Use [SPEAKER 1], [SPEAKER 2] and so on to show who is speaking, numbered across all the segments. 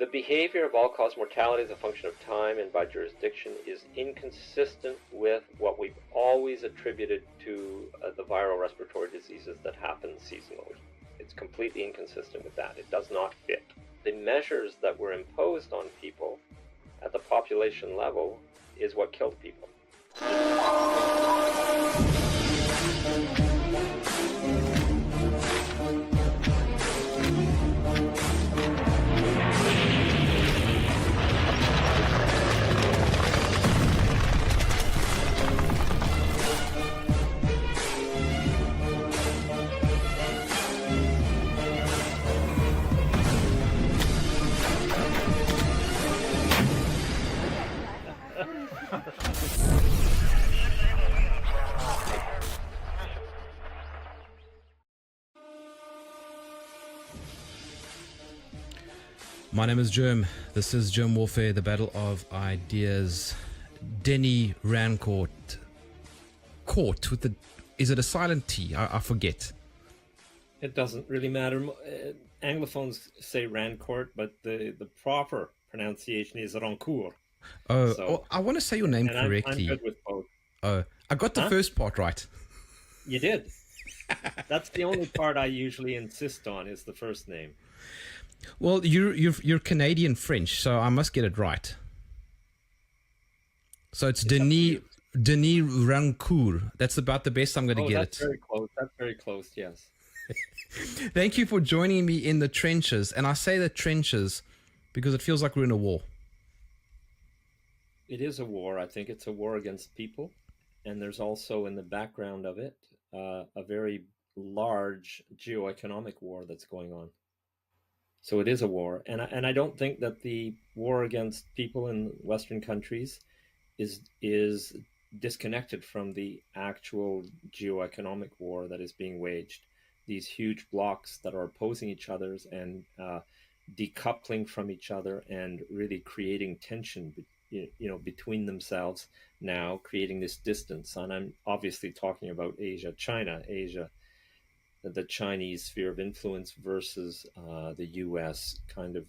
[SPEAKER 1] The behavior of all-cause mortality as a function of time and by jurisdiction is inconsistent with what we've always attributed to the viral respiratory diseases that happen seasonally. It's completely inconsistent with that. It does not fit. The measures that were imposed on people at the population level is what killed people.
[SPEAKER 2] My name is Jerm. This is Jerm Warfare, the battle of ideas. Denny Rancourt. Court with the... Is it a silent T? I forget.
[SPEAKER 1] It doesn't really matter. Anglophones say Rancourt, but the proper pronunciation is Rancourt.
[SPEAKER 2] Oh, so, I want to say your name correctly.
[SPEAKER 1] I'm good with both.
[SPEAKER 2] Oh, I got the first part right.
[SPEAKER 1] You did. That's the only part I usually insist on, is the first name.
[SPEAKER 2] Well, you're Canadian French, so I must get it right. So it's Denis Rancourt. That's about the best I'm going to get
[SPEAKER 1] that's very close. That's very close, yes.
[SPEAKER 2] Thank you for joining me in the trenches. And I say the trenches because it feels like we're in a war.
[SPEAKER 1] It is a war. I think it's a war against people. And there's also in the background of it a very large geoeconomic war that's going on. So it is a war, and I don't think that the war against people in Western countries is disconnected from the actual geoeconomic war that is being waged. These huge blocks that are opposing each other and decoupling from each other and really creating tension, between themselves now, creating this distance. And I'm obviously talking about Asia, the Chinese sphere of influence versus the US kind of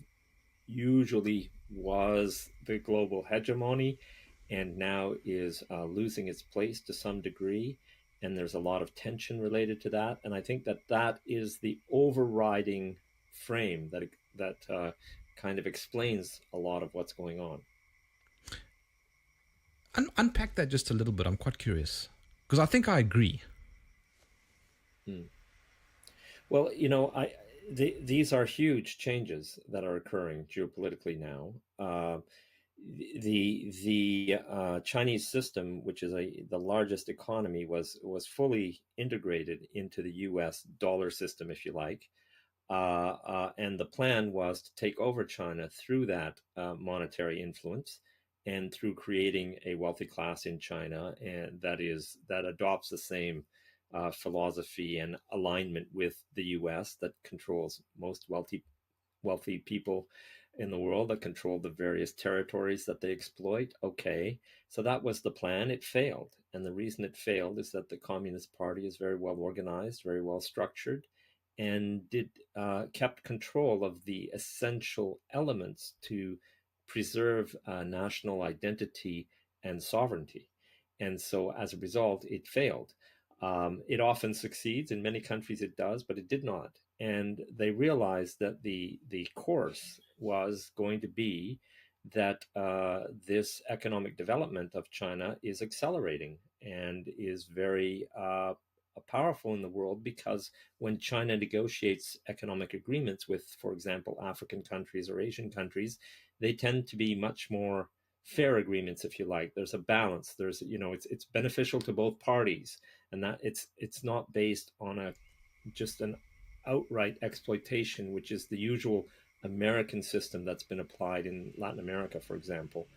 [SPEAKER 1] usually was the global hegemony and now is losing its place to some degree. And there's a lot of tension related to that. And I think that is the overriding frame that kind of explains a lot of what's going on.
[SPEAKER 2] Unpack that just a little bit. I'm quite curious because I think I agree.
[SPEAKER 1] Well, these are huge changes that are occurring geopolitically now. The Chinese system, which is the largest economy, was fully integrated into the U.S. dollar system, if you like, and the plan was to take over China through that monetary influence and through creating a wealthy class in China, and that adopts the same philosophy and alignment with the U.S. that controls most wealthy people in the world, that control the various territories that they exploit. Okay, so that was the plan. It failed, and the reason it failed is that the Communist Party is very well organized, very well structured, and kept control of the essential elements to preserve national identity and sovereignty. And so as a result, it failed. It often succeeds. In many countries it does, but it did not. And they realized that the course was going to be that this economic development of China is accelerating and is very powerful in the world, because when China negotiates economic agreements with, for example, African countries or Asian countries, they tend to be much more fair agreements, if you like. There's a balance. There's, it's beneficial to both parties, and that it's not based on just an outright exploitation, which is the usual American system that's been applied in Latin America, for example,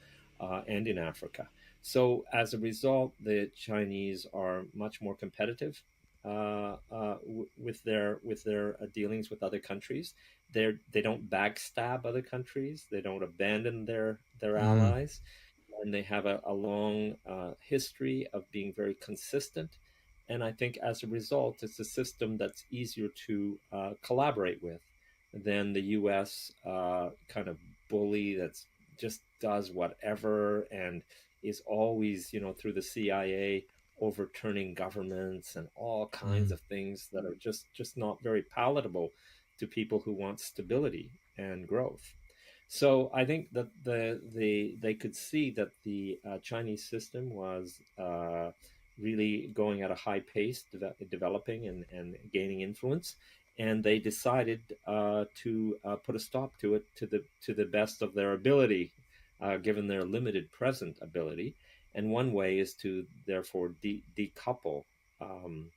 [SPEAKER 1] and in Africa. So as a result, the Chinese are much more competitive with their dealings with other countries. They don't backstab other countries. They don't abandon their allies, and they have a long history of being very consistent. And I think as a result, it's a system that's easier to collaborate with. than the U.S. Kind of bully that's just does whatever and is always, through the CIA overturning governments and all kinds
[SPEAKER 2] Mm.
[SPEAKER 1] of things that are just not very palatable to people who want stability and growth. So I think that they could see that the Chinese system was really going at a high pace, developing and gaining influence, and they decided to put a stop to it to the best of their ability, given their limited present ability. And one way is to therefore decouple um,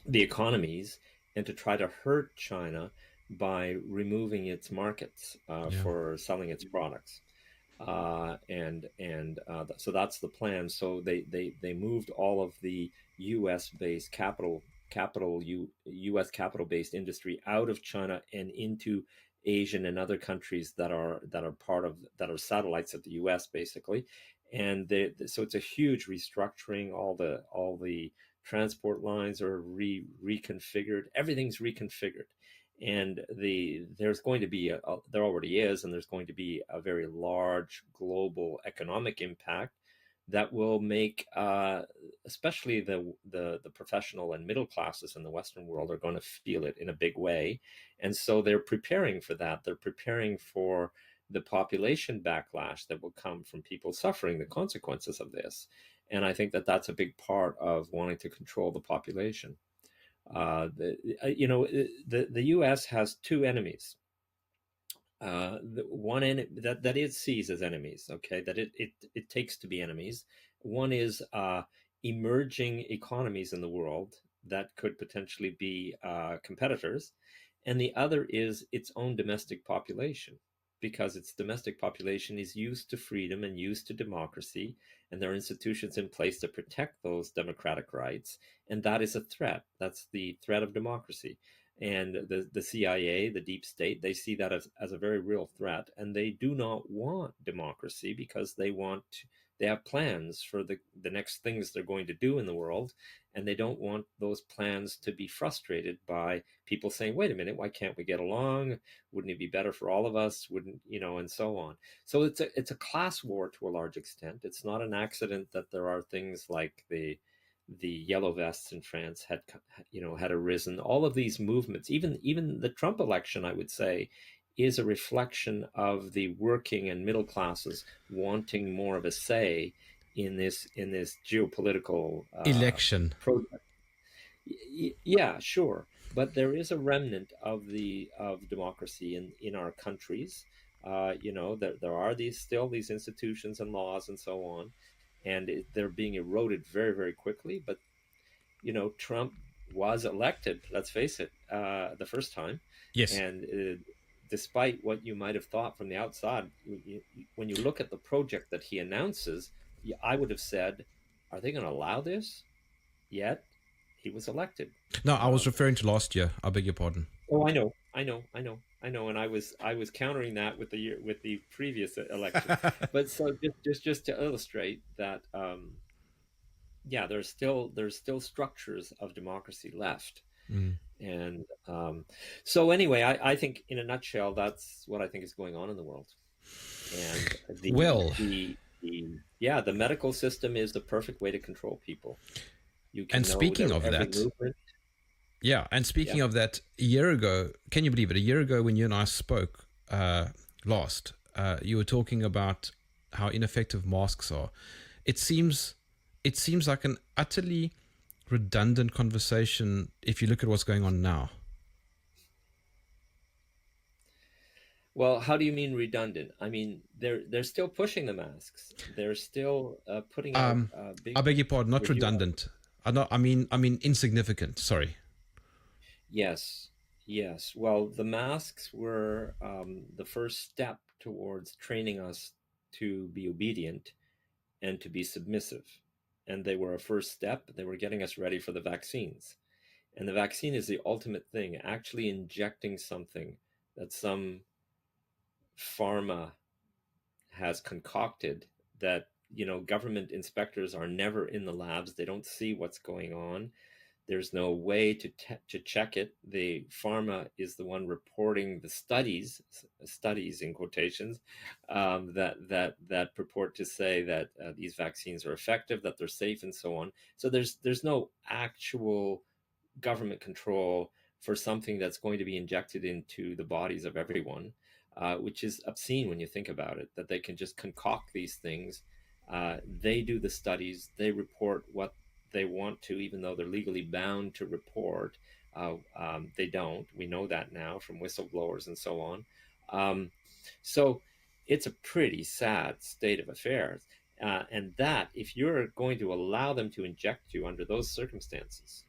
[SPEAKER 1] the economies and to try to hurt China by removing its markets
[SPEAKER 2] Yeah.
[SPEAKER 1] for selling its products. So that's the plan. So they moved all of the U.S. based U.S. capital based industry out of China and into Asian and other countries that are part of that are satellites of the U.S. basically, and so it's a huge restructuring. All the transport lines are reconfigured. Everything's reconfigured, and there's going to be there already is, and there's going to be a very large global economic impact that will make especially the professional and middle classes in the Western world are going to feel it in a big way, and so they're preparing for that. They're preparing for the population backlash that will come from people suffering the consequences of this, and I think that that's a big part of wanting to control the population. The U.S. has two enemies. The one that it sees as enemies, okay, that it takes to be enemies. One is emerging economies in the world that could potentially be competitors, and the other is its own domestic population, because its domestic population is used to freedom and used to democracy, and there are institutions in place to protect those democratic rights, and that is a threat. That's the threat of democracy. And the CIA, the deep state, they see that as a very real threat, and they do not want democracy because they have plans for the next things they're going to do in the world, and they don't want those plans to be frustrated by people saying, wait a minute, why can't we get along? Wouldn't it be better for all of us? Wouldn't, and so on. So it's a class war to a large extent. It's not an accident that there are things like the yellow vests in France had arisen. All of these movements, even the Trump election, I would say, is a reflection of the working and middle classes wanting more of a say in this geopolitical
[SPEAKER 2] Election.
[SPEAKER 1] project. Yeah, sure, but there is a remnant of democracy in our countries. There are these institutions and laws and so on, and they're being eroded very, very quickly. But Trump was elected, let's face it, the first time,
[SPEAKER 2] Yes.
[SPEAKER 1] and despite what you might have thought from the outside, when you look at the project that he announces, I would have said, "Are they going to allow this?" Yet he was elected.
[SPEAKER 2] No, I was
[SPEAKER 1] Um,
[SPEAKER 2] referring to last year. I beg your pardon.
[SPEAKER 1] oh, I know, and I was countering that with the previous election, but so just to illustrate that. Yeah, there's still structures of democracy left,
[SPEAKER 2] Mm.
[SPEAKER 1] and so anyway, I think in a nutshell, that's what I think is going on in the world. And
[SPEAKER 2] Well,
[SPEAKER 1] the medical system is the perfect way to control people. You
[SPEAKER 2] and
[SPEAKER 1] can know
[SPEAKER 2] speaking
[SPEAKER 1] their
[SPEAKER 2] of
[SPEAKER 1] every
[SPEAKER 2] that,
[SPEAKER 1] movement.
[SPEAKER 2] yeah, and
[SPEAKER 1] Yeah.
[SPEAKER 2] speaking of that, a year ago, can you believe it? A year ago, when you and I spoke last, you were talking about how ineffective masks are. It seems, it seems like an utterly redundant conversation if you look at what's going on now.
[SPEAKER 1] Well, how do you mean redundant? I mean, they're still pushing the masks. They're still putting out
[SPEAKER 2] Um, I
[SPEAKER 1] big
[SPEAKER 2] beg your pardon, not
[SPEAKER 1] review.
[SPEAKER 2] redundant. I mean insignificant. Sorry.
[SPEAKER 1] Yes, yes. Well, the masks were the first step towards training us to be obedient and to be submissive. And they were a first step. They were getting us ready for the vaccines. And the vaccine is the ultimate thing, actually injecting something that some pharma has concocted that, government inspectors are never in the labs. They don't see what's going on. There's no way to check it. The pharma is the one reporting the studies in quotations, that purport to say that these vaccines are effective, that they're safe, and so on. So there's no actual government control for something that's going to be injected into the bodies of everyone, which is obscene when you think about it, that they can just concoct these things. They do the studies, they report what they want to, even though they're legally bound to report. They don't. We know that now from whistleblowers and so on. So it's a pretty sad state of affairs. And that, if you're going to allow them to inject you under those circumstances,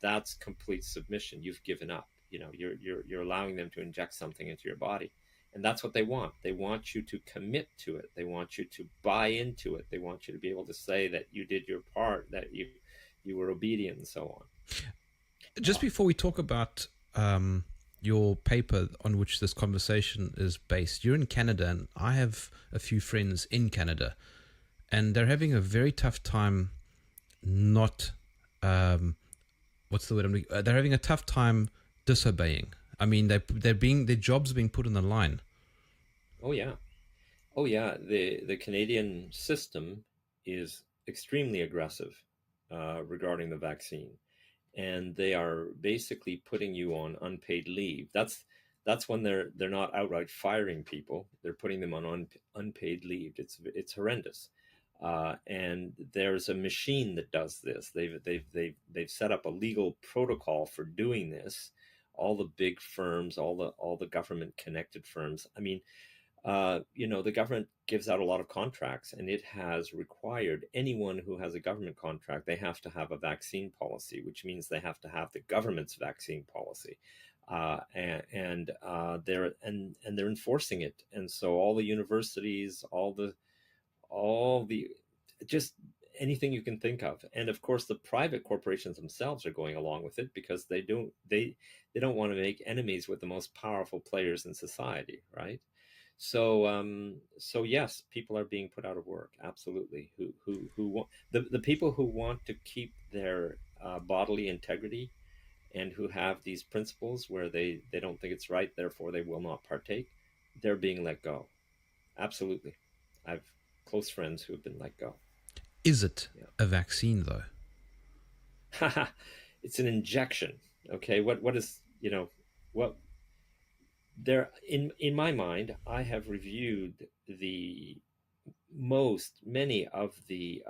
[SPEAKER 1] that's complete submission. You've given up. You're allowing them to inject something into your body, and that's what they want. They want you to commit to it. They want you to buy into it. They want you to be able to say that you did your part, that you were obedient, and so on.
[SPEAKER 2] Just before we talk about your paper on which this conversation is based, you're in Canada, and I have a few friends in Canada, and they're having a very tough time not what's the word? They're having a tough time disobeying. I mean, their jobs are being put on the line.
[SPEAKER 1] Oh yeah, oh yeah. The Canadian system is extremely aggressive regarding the vaccine, and they are basically putting you on unpaid leave. That's when they're not outright firing people. They're putting them on unpaid leave. It's horrendous. And there's a machine that does this. They've set up a legal protocol for doing this. All the big firms, all the government connected firms. I mean, the government gives out a lot of contracts, and it has required anyone who has a government contract, they have to have a vaccine policy, which means they have to have the government's vaccine policy. They're enforcing it. And so all the universities, all the just anything you can think of, and of course the private corporations themselves are going along with it, because they don't want to make enemies with the most powerful players in society, right? So yes, people are being put out of work, absolutely, who want the people who want to keep their bodily integrity, and who have these principles where they don't think it's right, therefore they will not partake. They're being let go, absolutely. I've close friends who have been let go.
[SPEAKER 2] Is it a vaccine, though?
[SPEAKER 1] It's an injection. Okay, what is what there in my mind? I have reviewed many of the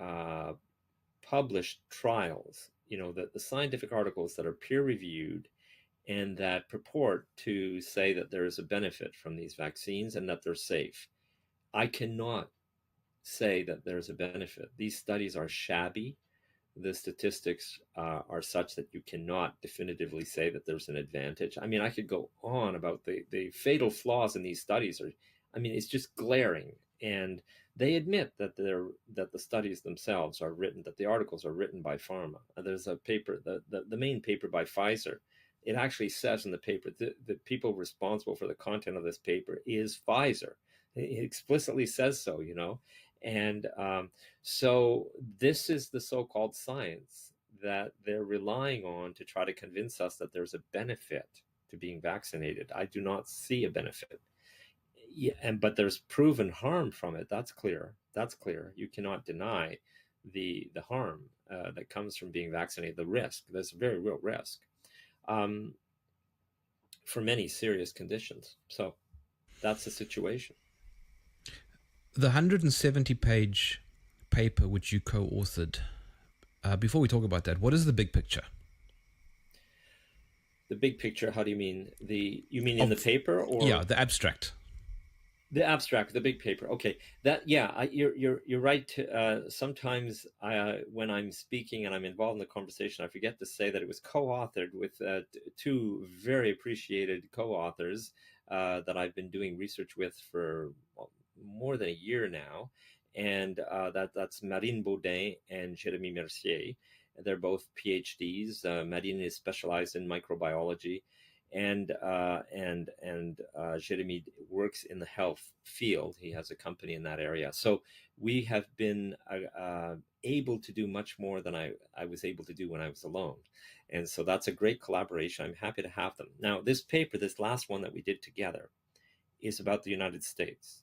[SPEAKER 1] published trials. The scientific articles that are peer reviewed and that purport to say that there is a benefit from these vaccines and that they're safe. I cannot say that there's a benefit. These studies are shabby. The statistics are such that you cannot definitively say that there's an advantage. I mean, I could go on about the fatal flaws in these studies. It's just glaring. And they admit that the studies themselves are written, that the articles are written by pharma. There's a paper, the main paper by Pfizer. It actually says in the paper that the people responsible for the content of this paper is Pfizer. It explicitly says so, And so this is the so-called science that they're relying on to try to convince us that there's a benefit to being vaccinated. I do not see a benefit. But there's proven harm from it. That's clear. You cannot deny the harm that comes from being vaccinated, the risk. There's a very real risk for many serious conditions. So that's the situation.
[SPEAKER 2] The 170-page paper which you co-authored, before we talk about that, what is the big picture?
[SPEAKER 1] The big picture, how do you mean? You mean in the paper, or?
[SPEAKER 2] Yeah, the abstract.
[SPEAKER 1] The abstract, the big paper. Okay, you're right. Sometimes when I'm speaking and I'm involved in the conversation, I forget to say that it was co-authored with two very appreciated co-authors that I've been doing research with for more than a year now, and that's Marine Baudin and Jérémy Mercier. They're both PhDs. Marine is specialized in microbiology, and Jeremy works in the health field. He has a company in that area. So we have been able to do much more than I was able to do when I was alone. And so that's a great collaboration. I'm happy to have them. Now, this paper, this last one that we did together, is about the United States.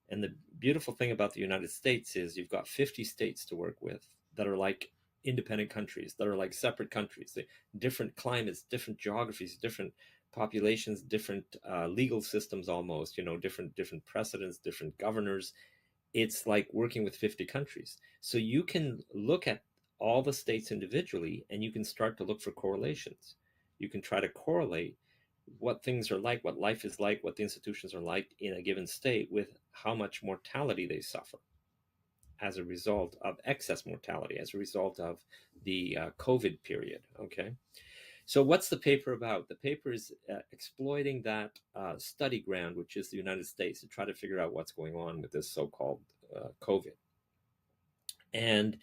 [SPEAKER 1] And the beautiful thing about the United States is you've got 50 states to work with that are like independent countries, that are like separate countries, different climates, different geographies, different populations, different legal systems, almost, different precedents, different governors. It's like working with 50 countries. So you can look at all the states individually and you can start to look for correlations. You can try to correlate what things are like, what life is like, what the institutions are like in a given state with how much mortality they suffer as a result of excess mortality, as a result of the COVID period. Okay. So what's the paper about? The paper is exploiting that study ground, which is the United States, to try to figure out what's going on with this so-called COVID. And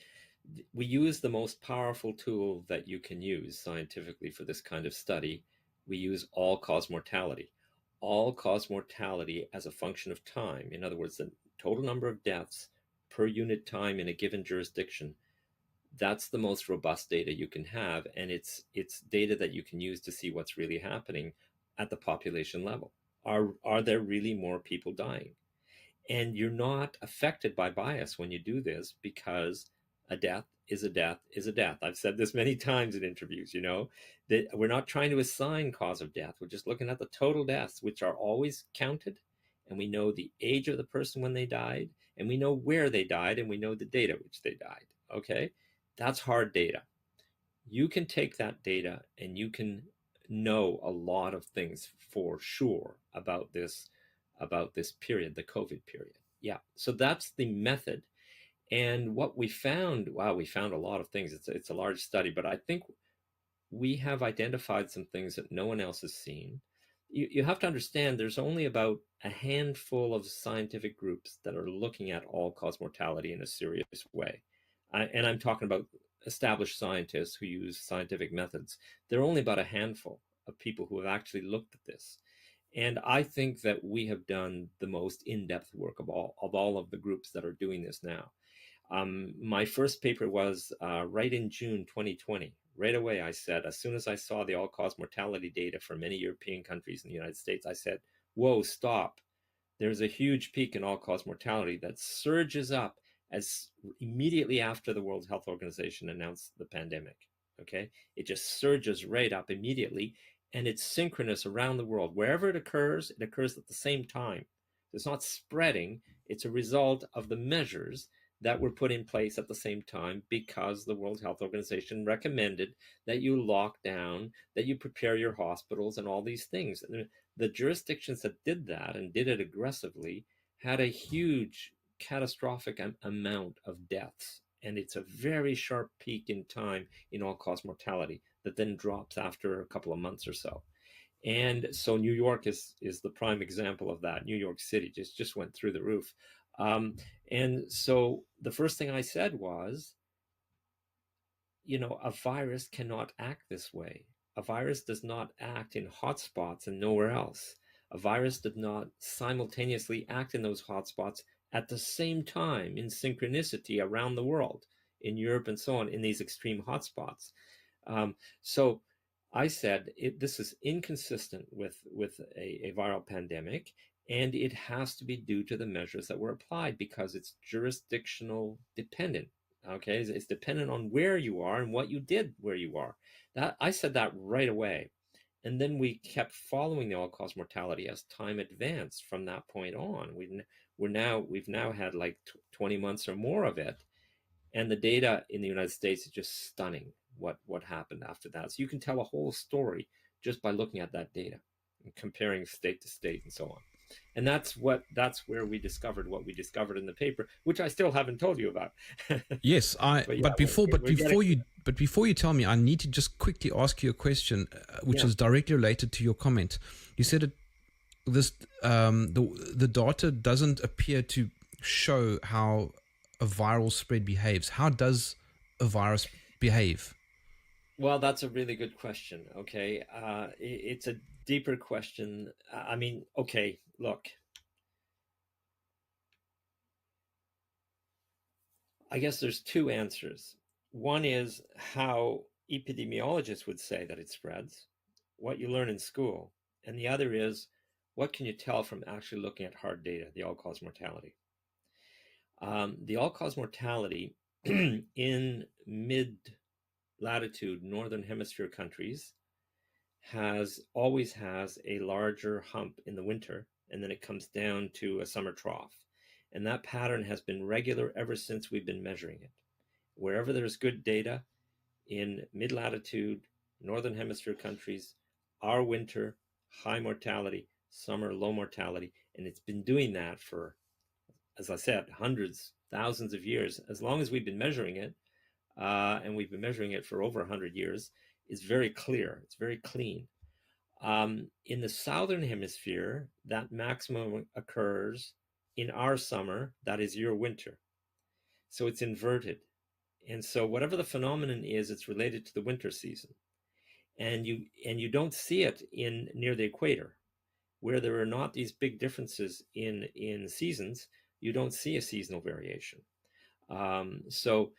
[SPEAKER 1] we use the most powerful tool that you can use scientifically for this kind of study. We use all-cause mortality. All-cause mortality as a function of time. In other words, the total number of deaths per unit time in a given jurisdiction. That's the most robust data you can have, and it's data that you can use to see what's really happening at the population level. Are there really more people dying? And you're not affected by bias when you do this, because a death is a death is a death. I've said this many times in interviews, that we're not trying to assign cause of death. We're just looking at the total deaths, which are always counted. And we know the age of the person when they died, and we know where they died, and we know the date at which they died. Okay? That's hard data. You can take that data and you can know a lot of things for sure about this period, the COVID period. Yeah, so that's the method. And what we found, wow, we found a lot of things. It's a large study, but I think we have identified some things that no one else has seen. You have to understand there's only about a handful of scientific groups that are looking at all-cause mortality in a serious way. And I'm talking about established scientists who use scientific methods. There are only about a handful of people who have actually looked at this. And I think that we have done the most in-depth work of all of the groups that are doing this now. My first paper was right in June 2020. Right away, I said, as soon as I saw the all-cause mortality data for many European countries in the United States, I said, whoa, stop. There's a huge peak in all-cause mortality that surges up as immediately after the World Health Organization announced the pandemic. Okay, it just surges right up immediately, and it's synchronous around the world. Wherever it occurs at the same time. It's not spreading. It's a result of the measures that were put in place at the same time, because the World Health Organization recommended that you lock down, that you prepare your hospitals and all these things. And the jurisdictions that did that and did it aggressively had a huge catastrophic amount of deaths. And it's a very sharp peak in time in all-cause mortality that then drops after a couple of months or so. And so New York is the prime example of that. New York City just went through the roof. And so the first thing I said was, a virus cannot act this way. A virus does not act in hotspots and nowhere else. A virus did not simultaneously act in those hotspots at the same time in synchronicity around the world, in Europe and so on, in these extreme hotspots. So I said, this is inconsistent with a viral pandemic, and it has to be due to the measures that were applied, because it's jurisdictional dependent. Okay, it's dependent on where you are and what you did where you are. That I said that right away. And then we kept following the all-cause mortality as time advanced from that point on. We've now had like 20 months or more of it, and the data in the United States is just stunning. What happened after that? So you can tell a whole story just by looking at that data and comparing state to state and so on. And that's where we discovered what we discovered in the paper, which I still haven't told you about.
[SPEAKER 2] Yes, before you tell me, I need to just quickly ask you a question, which is directly related to your comment. You said the data doesn't appear to show how a viral spread behaves. How does a virus behave?
[SPEAKER 1] Well, that's a really good question. Okay, it's a deeper question. I mean, okay, look, I guess there's two answers. One is how epidemiologists would say that it spreads, what you learn in school. And the other is what can you tell from actually looking at hard data, the all-cause mortality. The all-cause mortality in mid-latitude northern hemisphere countries always has a larger hump in the winter, and then it comes down to a summer trough. And that pattern has been regular ever since we've been measuring it. Wherever there's good data in mid-latitude northern hemisphere countries, our winter, high mortality, summer, low mortality, and it's been doing that for, as I said, hundreds, thousands of years. As long as we've been measuring it, and we've been measuring it for over 100 years, is very clear. It's very clean. In the southern hemisphere, that maximum occurs in our summer, that is your winter. So it's inverted. And so whatever the phenomenon is, it's related to the winter season. And you don't see it near the equator, where there are not these big differences in seasons. You don't see a seasonal variation. So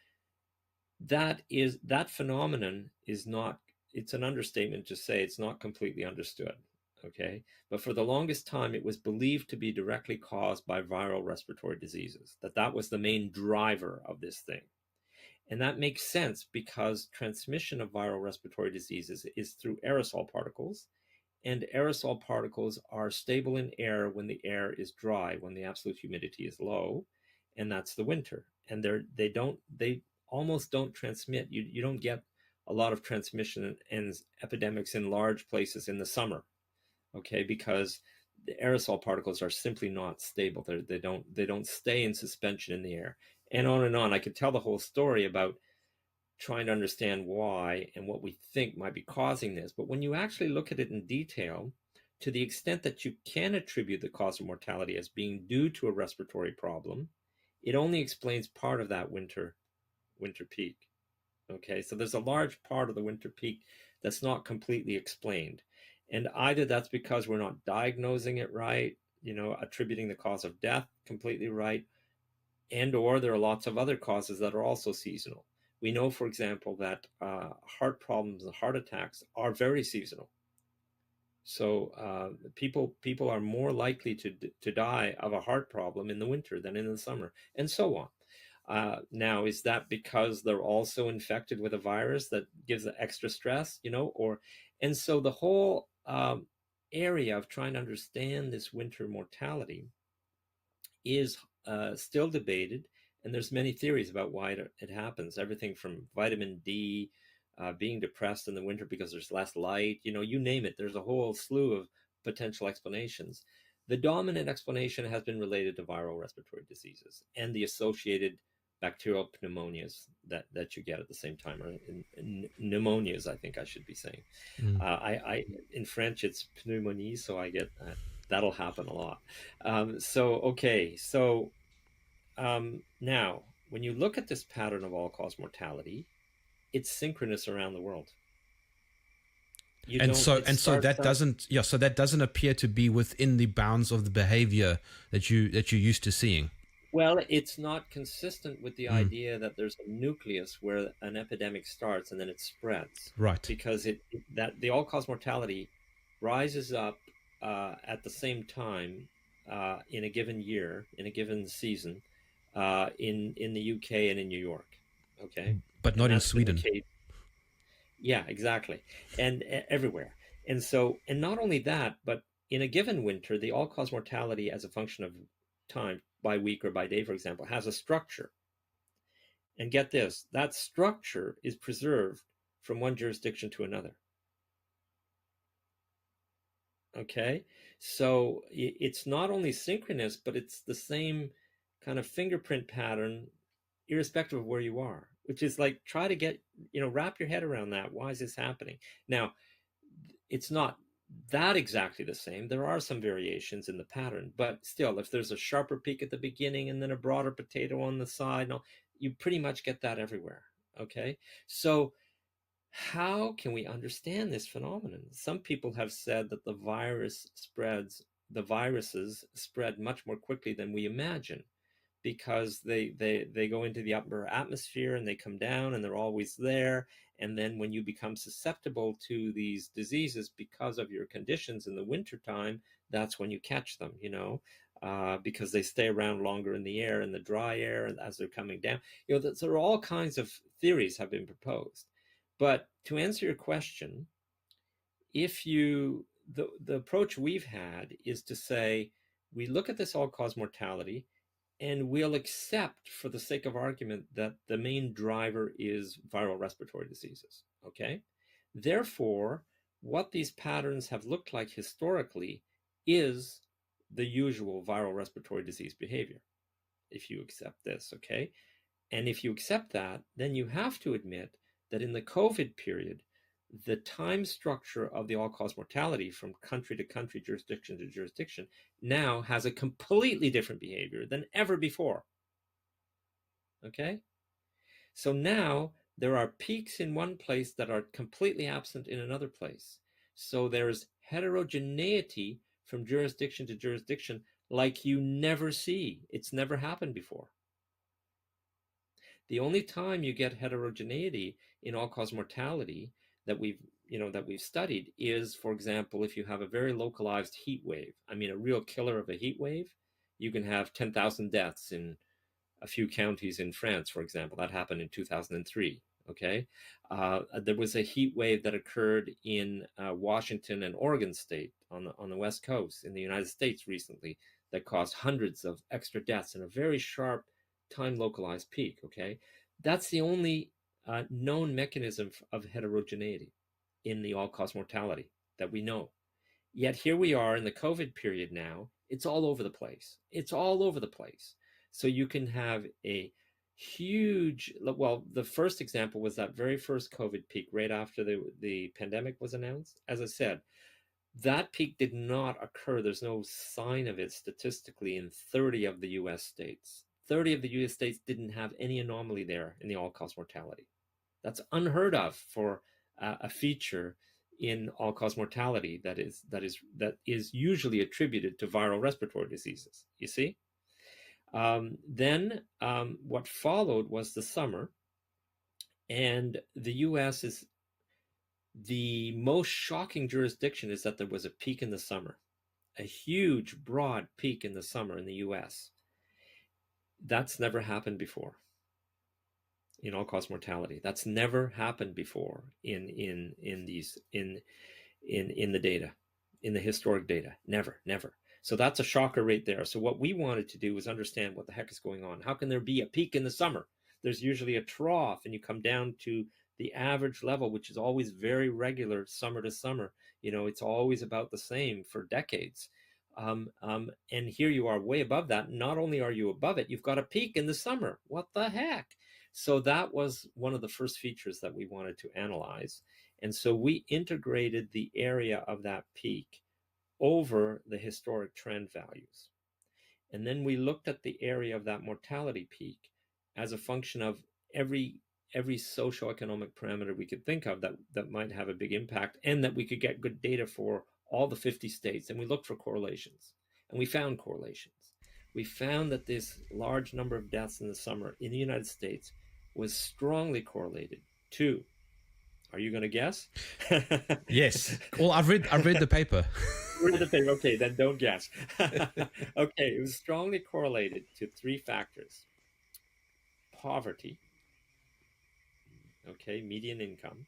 [SPEAKER 1] that phenomenon is not, it's an understatement to say it's not completely understood. Okay. But for the longest time, it was believed to be directly caused by viral respiratory diseases, that was the main driver of this thing. And that makes sense because transmission of viral respiratory diseases is through aerosol particles, and aerosol particles are stable in air when the air is dry, when the absolute humidity is low, and that's the winter. And they almost don't transmit. You don't get a lot of transmission and epidemics in large places in the summer, okay, because the aerosol particles are simply not stable. They don't stay in suspension in the air. And on and on. I could tell the whole story about trying to understand why and what we think might be causing this. But when you actually look at it in detail, to the extent that you can attribute the cause of mortality as being due to a respiratory problem, it only explains part of that winter peak. Okay, so there's a large part of the winter peak that's not completely explained. And either that's because we're not diagnosing it right, attributing the cause of death completely right, and or there are lots of other causes that are also seasonal. We know, for example, that heart problems and heart attacks are very seasonal. So people are more likely to die of a heart problem in the winter than in the summer, and so on. Now, is that because they're also infected with a virus that gives extra stress, and so the whole area of trying to understand this winter mortality is still debated, and there's many theories about why it happens. Everything from vitamin D, being depressed in the winter because there's less light, you name it. There's a whole slew of potential explanations. The dominant explanation has been related to viral respiratory diseases and the associated bacterial pneumonias that you get at the same time, or pneumonias, I think I should be saying. I in French it's pneumonie, so I get that'll happen a lot. Now, when you look at this pattern of all-cause mortality, it's synchronous around the world.
[SPEAKER 2] So that doesn't appear to be within the bounds of the behavior that you're used to seeing.
[SPEAKER 1] Well, it's not consistent with the idea that there's a nucleus where an epidemic starts and then it spreads.
[SPEAKER 2] Right.
[SPEAKER 1] Because that the all-cause mortality rises up at the same time in a given year, in a given season, in the UK and in New York. Okay.
[SPEAKER 2] But not in Sweden.
[SPEAKER 1] Yeah, exactly. And everywhere. And so, and not only that, but in a given winter, the all-cause mortality as a function of time, by week or by day, for example, has a structure. And get this, that structure is preserved from one jurisdiction to another. Okay, so it's not only synchronous, but it's the same kind of fingerprint pattern, irrespective of where you are, which is like, try to get, wrap your head around that. Why is this happening? Now, it's not that exactly the same. There are some variations in the pattern, but still, if there's a sharper peak at the beginning and then a broader potato on the side, you pretty much get that everywhere. Okay, so How can we understand this phenomenon? Some people have said that the viruses spread much more quickly than we imagine, because they go into the upper atmosphere and they come down and they're always there. And then when you become susceptible to these diseases because of your conditions in the wintertime, that's when you catch them, because they stay around longer in the air, in the dry air, and as they're coming down. There are all kinds of theories have been proposed. But to answer your question, if you the approach we've had is to say, we look at this all-cause mortality, and we'll accept, for the sake of argument, that the main driver is viral respiratory diseases. Okay? Therefore, what these patterns have looked like historically is the usual viral respiratory disease behavior, if you accept this. Okay? And if you accept that, then you have to admit that in the COVID period, the time structure of the all-cause mortality from country to country, jurisdiction to jurisdiction, now has a completely different behavior than ever before. Okay? So now there are peaks in one place that are completely absent in another place. So there's heterogeneity from jurisdiction to jurisdiction like you never see. It's never happened before. The only time you get heterogeneity in all-cause mortality that we've studied is, for example, if you have a very localized heat wave. I mean, a real killer of a heat wave, you can have 10,000 deaths in a few counties in France, for example. That happened in 2003. Okay, there was a heat wave that occurred in Washington and Oregon State on the West Coast in the United States recently that caused hundreds of extra deaths in a very sharp time localized peak. Okay, that's the only known mechanism of heterogeneity in the all-cause mortality that we know. Yet here we are in the COVID period now. It's all over the place. It's all over the place. So you can have a huge, well, the first example was that very first COVID peak right after the pandemic was announced. As I said, that peak did not occur. There's no sign of it statistically in 30 of the US states. 30 of the US states didn't have any anomaly there in the all-cause mortality. That's unheard of for a feature in all-cause mortality that is usually attributed to viral respiratory diseases. You see? Then what followed was the summer, and the U.S. is the most shocking jurisdiction is that there was a peak in the summer, a huge, broad peak in the summer in the U.S. That's never happened before in all-cause mortality. That's never happened before in the data, in the historic data. Never. So that's a shocker right there. So what we wanted to do was understand what the heck is going on. How can there be a peak in the summer? There's usually a trough, and you come down to the average level, which is always very regular summer to summer. It's always about the same for decades. And here you are way above that. Not only are you above it, you've got a peak in the summer. What the heck? So that was one of the first features that we wanted to analyze. And so we integrated the area of that peak over the historic trend values. And then we looked at the area of that mortality peak as a function of every socioeconomic parameter we could think of that might have a big impact, and that we could get good data for all the 50 states. And we looked for correlations, and we found correlations. We found that this large number of deaths in the summer in the United States was strongly correlated to, are you going to guess?
[SPEAKER 2] Yes. Well, I've read the paper.
[SPEAKER 1] Read the paper. Okay, then don't guess. Okay, it was strongly correlated to three factors: poverty, okay, median income,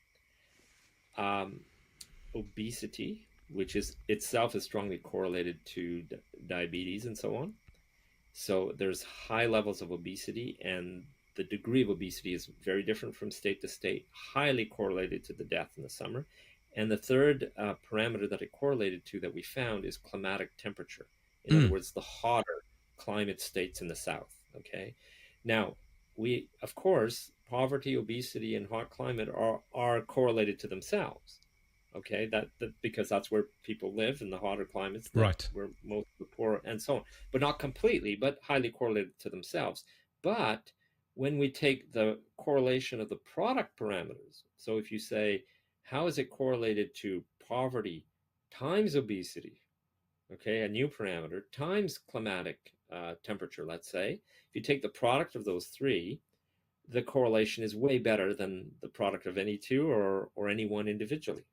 [SPEAKER 1] obesity, which is itself is strongly correlated to diabetes and so on. So there's high levels of obesity, and the degree of obesity is very different from state to state, highly correlated to the death in the summer. And the third parameter that it correlated to that we found is climatic temperature. In other words, the hotter climate states in the south. Okay. Now, of course, poverty, obesity, and hot climate are correlated to themselves. Okay, that because that's where people live in the hotter climates,
[SPEAKER 2] right?
[SPEAKER 1] Where most of the poor and so on, but not completely, but highly correlated to themselves. But When we take the correlation of the product parameters, so if you say, how is it correlated to poverty times obesity, okay, a new parameter, times climatic temperature, let's say, if you take the product of those three, the correlation is way better than the product of any two or any one individually.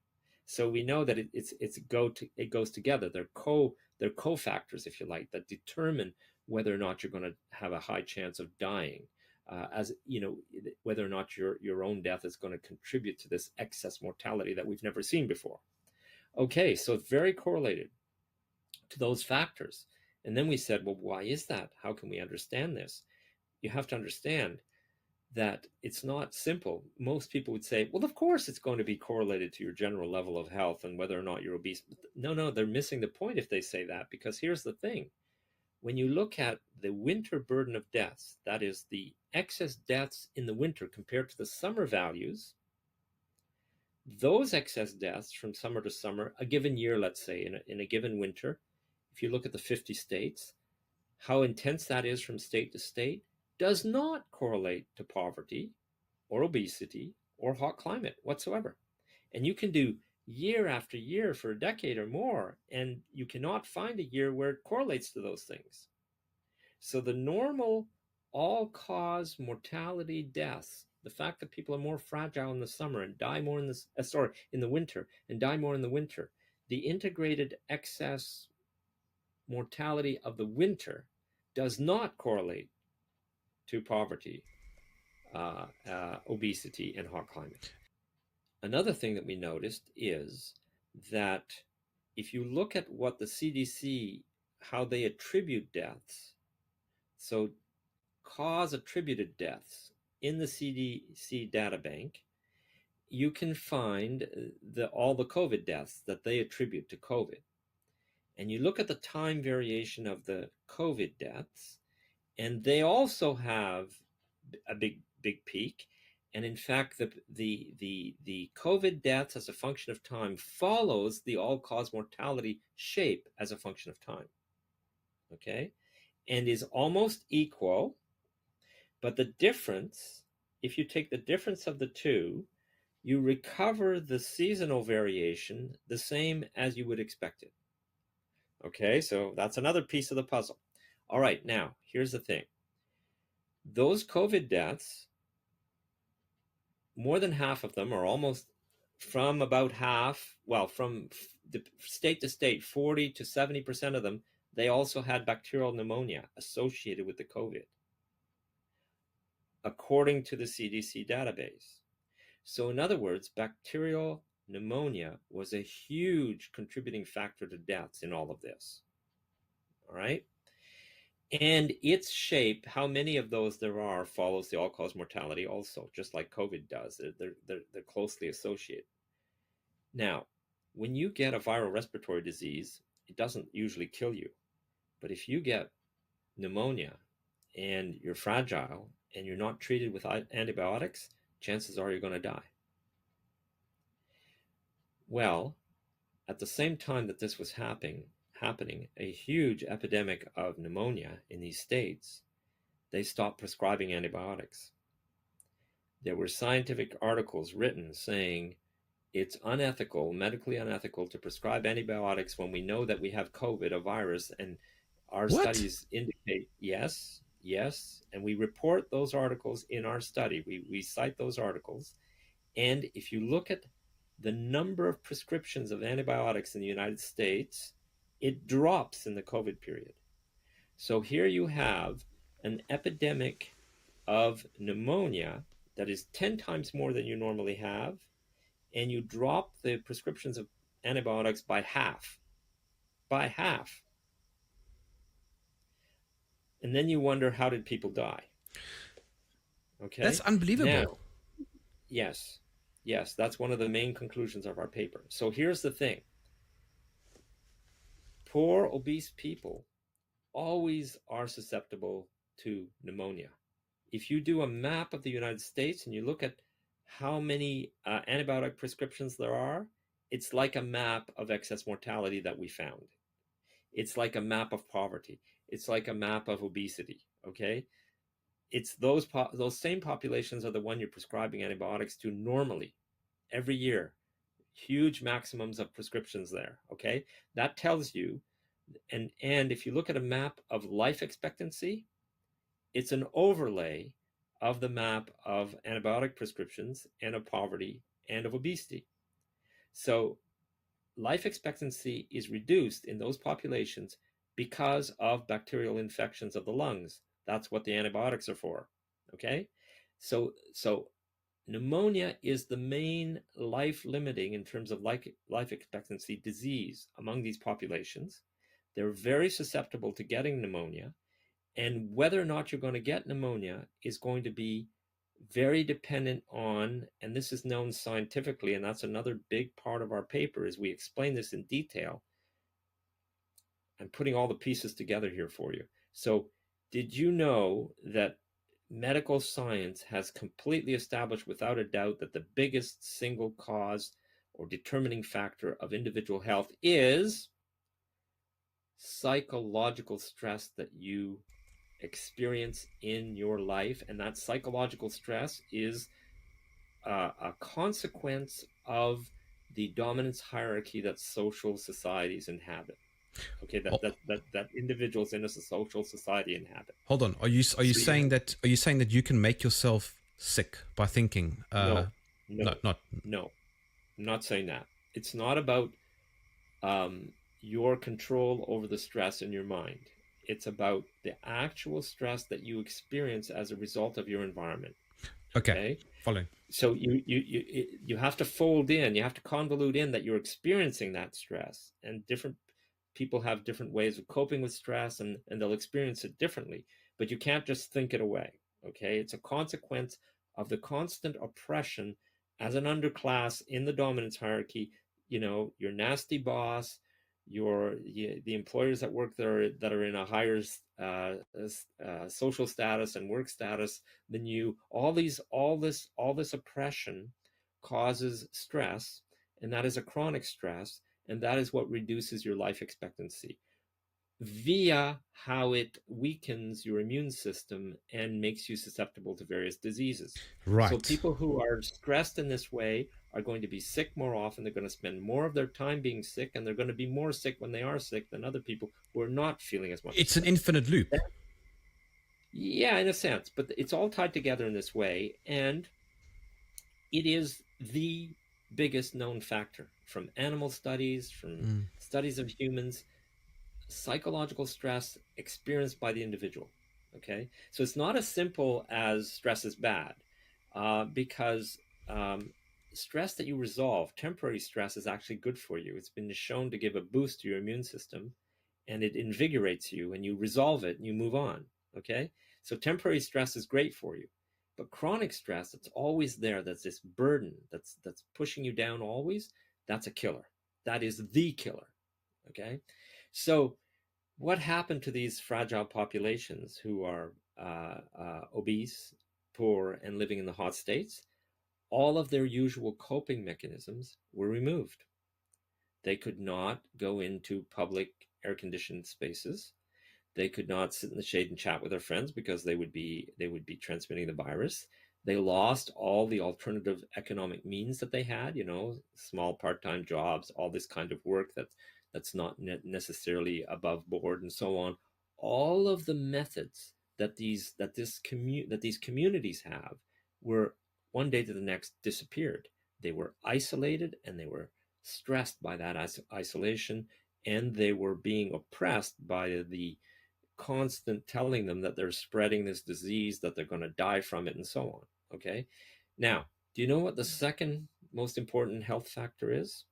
[SPEAKER 1] So we know that it goes together. They're cofactors, if you like, that determine whether or not you're going to have a high chance of dying. As you know, whether or not your own death is going to contribute to this excess mortality that we've never seen before. Okay, so it's very correlated to those factors. And then we said, well, why is that? How can we understand this? You have to understand that it's not simple. Most people would say, well, of course it's going to be correlated to your general level of health and whether or not you're obese. No, they're missing the point if they say that, because here's the thing. When you look at the winter burden of deaths, that is the excess deaths in the winter compared to the summer values, those excess deaths from summer to summer, a given year, let's say, in a given winter, if you look at the 50 states, how intense that is from state to state does not correlate to poverty or obesity or hot climate whatsoever. And you can do year after year for a decade or more, and you cannot find a year where it correlates to those things. So the normal all-cause mortality deaths, the fact that people are more fragile in the summer and die more in the winter and die more in the winter, the integrated excess mortality of the winter does not correlate to poverty, obesity, and hot climate. Another thing that we noticed is that if you look at what the CDC, how they attribute deaths, so cause attributed deaths in the CDC data bank, you can find all the COVID deaths that they attribute to COVID. And you look at the time variation of the COVID deaths, and they also have a big peak. And in fact, the COVID deaths as a function of time follows the all-cause mortality shape as a function of time. Okay, and is almost equal. But the difference, if you take the difference of the two, you recover the seasonal variation the same as you would expect it. Okay, so that's another piece of the puzzle. All right, now, here's the thing. Those COVID deaths, more than half of them, or almost from about half, well, from the state to state, 40 to 70% of them, they also had bacterial pneumonia associated with the COVID, according to the CDC database. So in other words, bacterial pneumonia was a huge contributing factor to deaths in all of this. All right. And its shape, how many of those there are, follows the all-cause mortality also, just like COVID does. They're closely associated. Now, when you get a viral respiratory disease, it doesn't usually kill you. But if you get pneumonia and you're fragile and you're not treated with antibiotics, chances are you're going to die. Well, at the same time that this was happening, a huge epidemic of pneumonia in these states, they stopped prescribing antibiotics. There were scientific articles written saying it's unethical, medically unethical, to prescribe antibiotics when we know that we have COVID, a virus, and our studies indicate yes, and we report those articles in our study. We cite those articles, and if you look at the number of prescriptions of antibiotics in the United States, it drops in the COVID period. So here you have an epidemic of pneumonia that is 10 times more than you normally have, and you drop the prescriptions of antibiotics by half. And then you wonder, how did people die? Okay.
[SPEAKER 2] That's unbelievable.
[SPEAKER 1] Now, yes, that's one of the main conclusions of our paper. So here's the thing. Poor obese people always are susceptible to pneumonia. If you do a map of the United States and you look at how many antibiotic prescriptions there are, it's like a map of excess mortality that we found. It's like a map of poverty. It's like a map of obesity, okay? it's those same populations are the one you're prescribing antibiotics to normally every year. Huge maximums of prescriptions there. Okay, that tells you, and if you look at a map of life expectancy, it's an overlay of the map of antibiotic prescriptions and of poverty and of obesity. So life expectancy is reduced in those populations because of bacterial infections of the lungs. That's what the antibiotics are for. Okay, so pneumonia is the main life limiting in terms of life expectancy disease among these populations. They're very susceptible to getting pneumonia, and whether or not you're going to get pneumonia is going to be very dependent on, and this is known scientifically, and that's another big part of our paper, is we explain this in detail. I'm putting all the pieces together here for you. So did you know that medical science has completely established without a doubt that the biggest single cause or determining factor of individual health is psychological stress that you experience in your life? And that psychological stress is a consequence of the dominance hierarchy that social societies inhabit. Okay,
[SPEAKER 2] Oh,
[SPEAKER 1] that individuals in a social society inhabit.
[SPEAKER 2] hold on. Are you
[SPEAKER 1] So
[SPEAKER 2] saying that you can make yourself sick by thinking?
[SPEAKER 1] no,
[SPEAKER 2] No,
[SPEAKER 1] no,
[SPEAKER 2] not.
[SPEAKER 1] no. I'm not saying that. It's not about your control over the stress in your mind. It's about the actual stress that you experience as a result of your environment.
[SPEAKER 2] Okay,
[SPEAKER 1] Okay,
[SPEAKER 2] following.
[SPEAKER 1] so you have to fold in, you have to convolute in that you're experiencing that stress, and different people have different ways of coping with stress, and they'll experience it differently, but you can't just think it away. Okay, it's a consequence of the constant oppression as an underclass in the dominance hierarchy. Your nasty boss, the employers that work there that are in a higher social status and work status than you. All this oppression causes stress, and that is a chronic stress, and that is what reduces your life expectancy via how it weakens your immune system and makes you susceptible to various diseases. So
[SPEAKER 2] Right.
[SPEAKER 1] people who are stressed in this way are going to be sick more often. They're going to spend more of their time being sick, and they're going to be more sick when they are sick than other people who are not feeling as much
[SPEAKER 2] It's an
[SPEAKER 1] stress.
[SPEAKER 2] infinite loop.
[SPEAKER 1] Yeah, in a sense, but it's all tied together in this way, and it is the biggest known factor from animal studies, from
[SPEAKER 2] Mm.
[SPEAKER 1] studies of humans, psychological stress experienced by the individual. Okay, so it's not as simple as stress is bad, because stress that you resolve, temporary stress, is actually good for you. It's been shown to give a boost to your immune system, and it invigorates you, and you resolve it and you move on. Okay, so temporary stress is great for you, but chronic stress that's always there, that's this burden that's pushing you down always, that's a killer. That is the killer. Okay, so what happened to these fragile populations who are obese, poor, and living in the hot states? All of their usual coping mechanisms were removed. They could not go into public air conditioned spaces. They could not sit in the shade and chat with their friends because they would be transmitting the virus. They lost all the alternative economic means that they had, small part-time jobs, all this kind of work that's not necessarily above board, and so on. All of the methods that these communities have were one day to the next disappeared. They were isolated, and they were stressed by that isolation, and they were being oppressed by the constant telling them that they're spreading this disease, that they're going to die from it, and so on. Okay. Now, do you know what the second most important health factor is?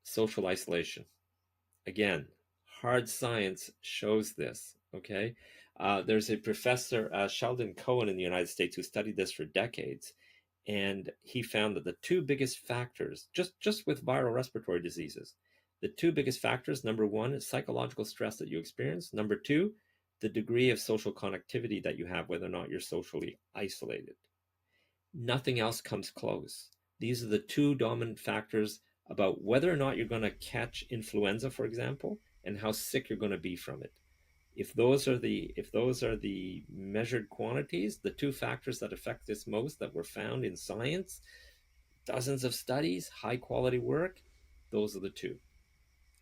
[SPEAKER 1] Social isolation. Again, hard science shows this. Okay. There's a professor, Sheldon Cohen, in the United States, who studied this for decades. And he found that the two biggest factors, just with viral respiratory diseases, the two biggest factors, number one is psychological stress that you experience. Number two, the degree of social connectivity that you have, whether or not you're socially isolated. Nothing else comes close. These are the two dominant factors about whether or not you're going to catch influenza, for example, and how sick you're going to be from it. If those are the measured quantities, the two factors that affect this most that were found in science, dozens of studies, high quality work, those are the two.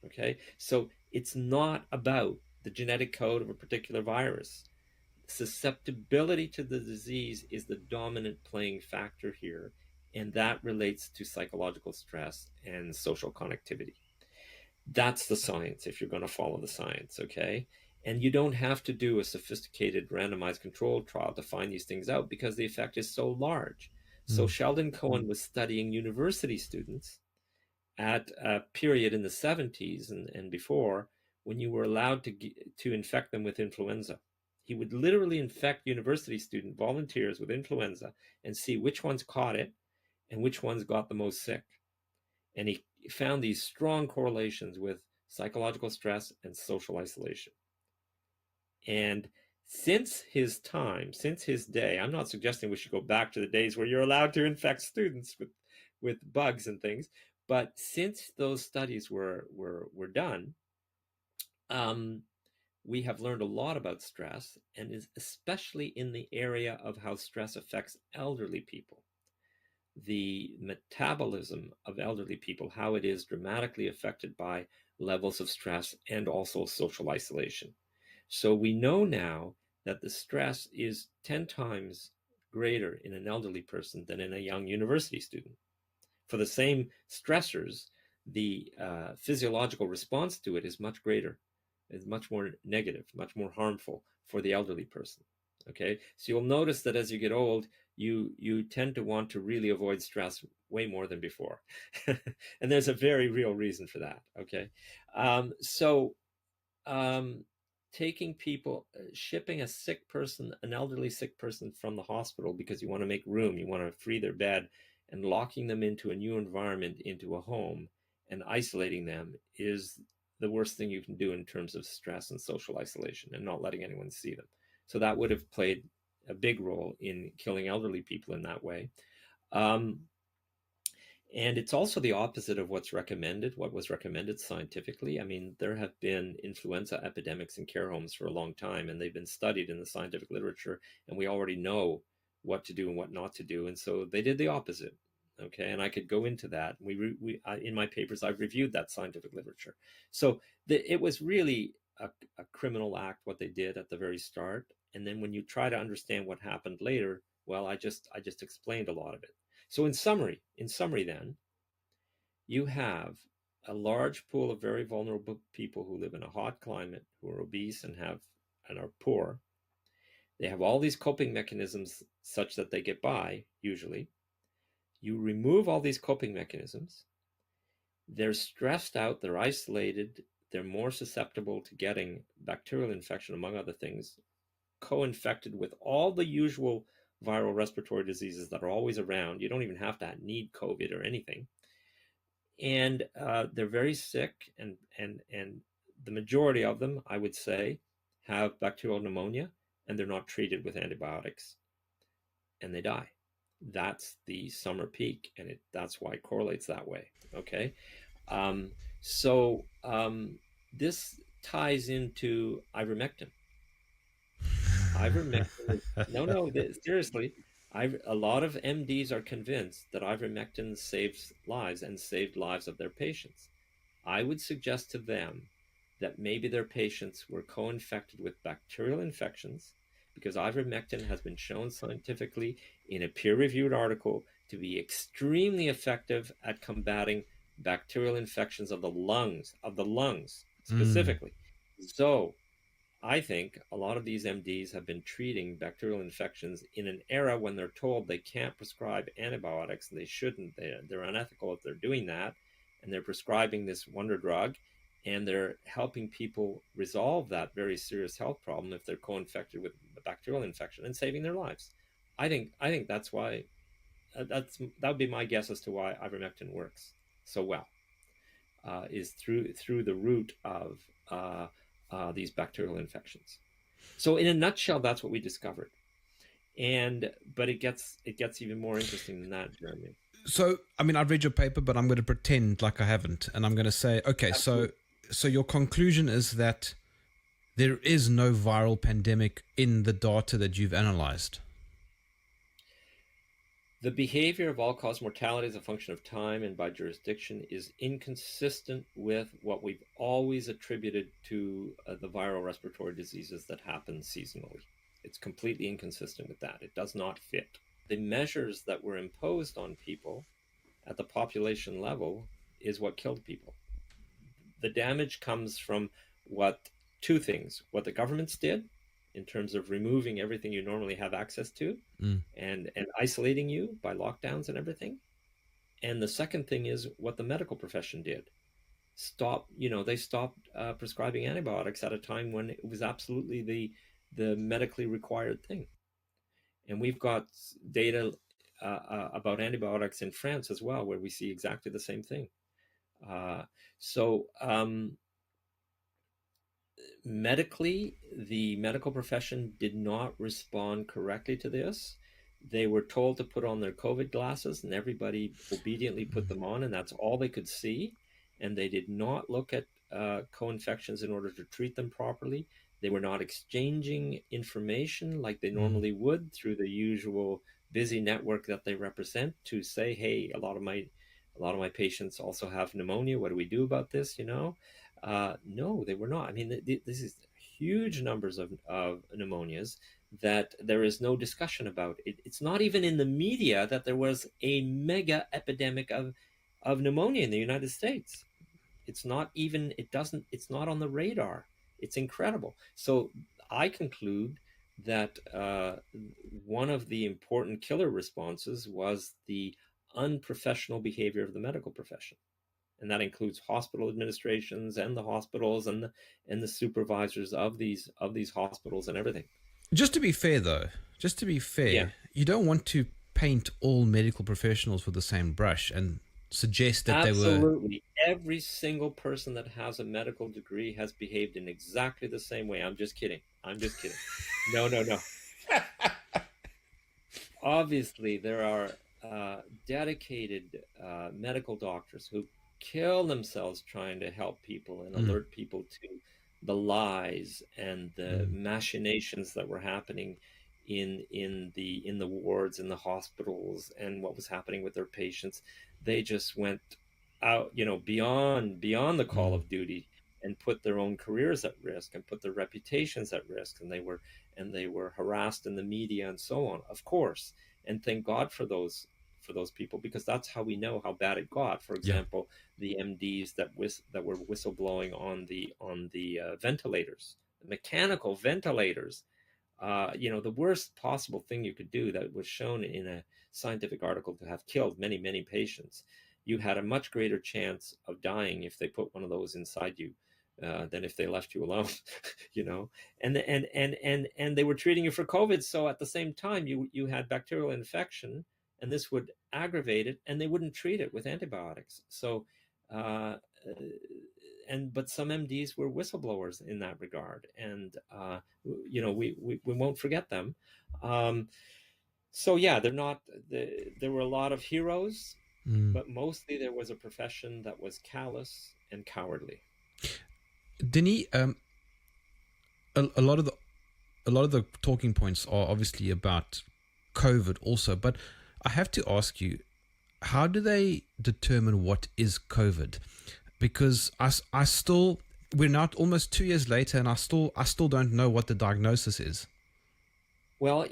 [SPEAKER 1] Okay, so it's not about the genetic code of a particular virus. Susceptibility to the disease is the dominant playing factor here, and that relates to psychological stress and social connectivity. That's the science if you're going to follow the science, okay? And you don't have to do a sophisticated randomized controlled trial to find these things out because the effect is so large. So Sheldon Cohen was studying university students at a period in the 70s and before, when you were allowed to infect them with influenza. He would literally infect university student volunteers with influenza and see which ones caught it and which ones got the most sick. And he found these strong correlations with psychological stress and social isolation. And since his day, I'm not suggesting we should go back to the days where you're allowed to infect students with bugs and things, but since those studies were done, we have learned a lot about stress, and is especially in the area of how stress affects elderly people. The metabolism of elderly people, how it is dramatically affected by levels of stress and also social isolation. So we know now that the stress is 10 times greater in an elderly person than in a young university student. For the same stressors, the physiological response to it is much greater, is much more negative, much more harmful for the elderly person. Okay, so you'll notice that as you get old, you tend to want to really avoid stress way more than before. And there's a very real reason for that. Okay, so taking people, shipping a sick person, an elderly sick person from the hospital because you want to make room, you want to free their bed, and locking them into a new environment, into a home, and isolating them is the worst thing you can do in terms of stress and social isolation, and not letting anyone see them. So that would have played a big role in killing elderly people in that way. And it's also the opposite of what was recommended scientifically. I mean, there have been influenza epidemics in care homes for a long time, and they've been studied in the scientific literature, and we already know what to do and what not to do. And so they did the opposite. Okay, and I could go into that. In my papers, I've reviewed that scientific literature. So it was really a criminal act what they did at the very start. And then when you try to understand what happened later, well, I just explained a lot of it. So in summary, then, you have a large pool of very vulnerable people who live in a hot climate, who are obese and are poor. They have all these coping mechanisms such that they get by, usually. You remove all these coping mechanisms, they're stressed out, they're isolated, they're more susceptible to getting bacterial infection, among other things, co-infected with all the usual viral respiratory diseases that are always around. You don't even have to need COVID or anything. And they're very sick, and the majority of them, I would say, have bacterial pneumonia, and they're not treated with antibiotics, and they die. That's the summer peak, and that's why it correlates that way. Okay, so this ties into ivermectin. Ivermectin. No, seriously. A lot of MDs are convinced that ivermectin saves lives and saved lives of their patients. I would suggest to them that maybe their patients were co-infected with bacterial infections, because ivermectin has been shown scientifically in a peer-reviewed article to be extremely effective at combating bacterial infections of the lungs specifically. So I think a lot of these MDs have been treating bacterial infections in an era when they're told they can't prescribe antibiotics, and they shouldn't. They're unethical if they're doing that, and they're prescribing this wonder drug, and they're helping people resolve that very serious health problem if they're co-infected with a bacterial infection, and saving their lives. I think that's why that would be my guess as to why ivermectin works so well, is through the root of these bacterial infections. So in a nutshell, that's what we discovered. But it gets even more interesting than that, Jeremy.
[SPEAKER 2] So, I mean, I've read your paper, but I'm going to pretend like I haven't, and I'm going to say, okay, Absolutely. So your conclusion is that there is no viral pandemic in the data that you've analyzed.
[SPEAKER 1] The behavior of all-cause mortality as a function of time and by jurisdiction is inconsistent with what we've always attributed to the viral respiratory diseases that happen seasonally. It's completely inconsistent with that. It does not fit. The measures that were imposed on people at the population level is what killed people. The damage comes from two things: what the governments did in terms of removing everything you normally have access to,
[SPEAKER 2] Mm.
[SPEAKER 1] and isolating you by lockdowns and everything. And the second thing is what the medical profession did. They stopped prescribing antibiotics at a time when it was absolutely the medically required thing. And we've got data about antibiotics in France as well, where we see exactly the same thing. Uh, so medically, the medical profession did not respond correctly to this. They were told to put on their COVID glasses, and everybody obediently put them on, and that's all they could see. And they did not look at co-infections in order to treat them properly. They were not exchanging information like they normally would through the usual busy network that they represent to say, hey, a lot of my patients also have pneumonia. What do we do about this? No, they were not. I mean, this is huge numbers of pneumonias that there is no discussion about. It's not even in the media that there was a mega epidemic of pneumonia in the United States. It's not even, it's not on the radar. It's incredible. So I conclude that one of the important killer responses was the unprofessional behavior of the medical profession. And that includes hospital administrations and the hospitals and the supervisors of these hospitals and everything.
[SPEAKER 2] Just to be fair, though,
[SPEAKER 1] Yeah,
[SPEAKER 2] you don't want to paint all medical professionals with the same brush and suggest that they were.
[SPEAKER 1] absolutely. Every single person that has a medical degree has behaved in exactly the same way. I'm just kidding. I'm just kidding. No, no, no. Obviously, there are dedicated medical doctors who kill themselves trying to help people and
[SPEAKER 2] Mm,
[SPEAKER 1] alert people to the lies and the
[SPEAKER 2] mm,
[SPEAKER 1] machinations that were happening in the wards in the hospitals and what was happening with their patients. They just went out, beyond the call
[SPEAKER 2] mm.
[SPEAKER 1] of duty, and put their own careers at risk and put their reputations at risk, and they were harassed in the media and so on, of course. And thank God for those people, because that's how we know how bad it got. For
[SPEAKER 2] Yeah.
[SPEAKER 1] example, the MDs that were whistleblowing on the ventilators, the mechanical ventilators. The worst possible thing you could do, that was shown in a scientific article to have killed many, many patients. You had a much greater chance of dying if they put one of those inside you than if they left you alone. you know, and they were treating you for COVID. So at the same time, you had bacterial infection, and this would aggravate it, and they wouldn't treat it with antibiotics. So. Uh, but some MDs were whistleblowers in that regard, and we won't forget them. Um, so yeah, there were a lot of heroes,
[SPEAKER 2] Mm.
[SPEAKER 1] but mostly there was a profession that was callous and cowardly.
[SPEAKER 2] Denis, a lot of the talking points are obviously about COVID also, but I have to ask you, how do they determine what is COVID? Because I still, we're now almost 2 years later, and I still don't know what the diagnosis is.
[SPEAKER 1] Well,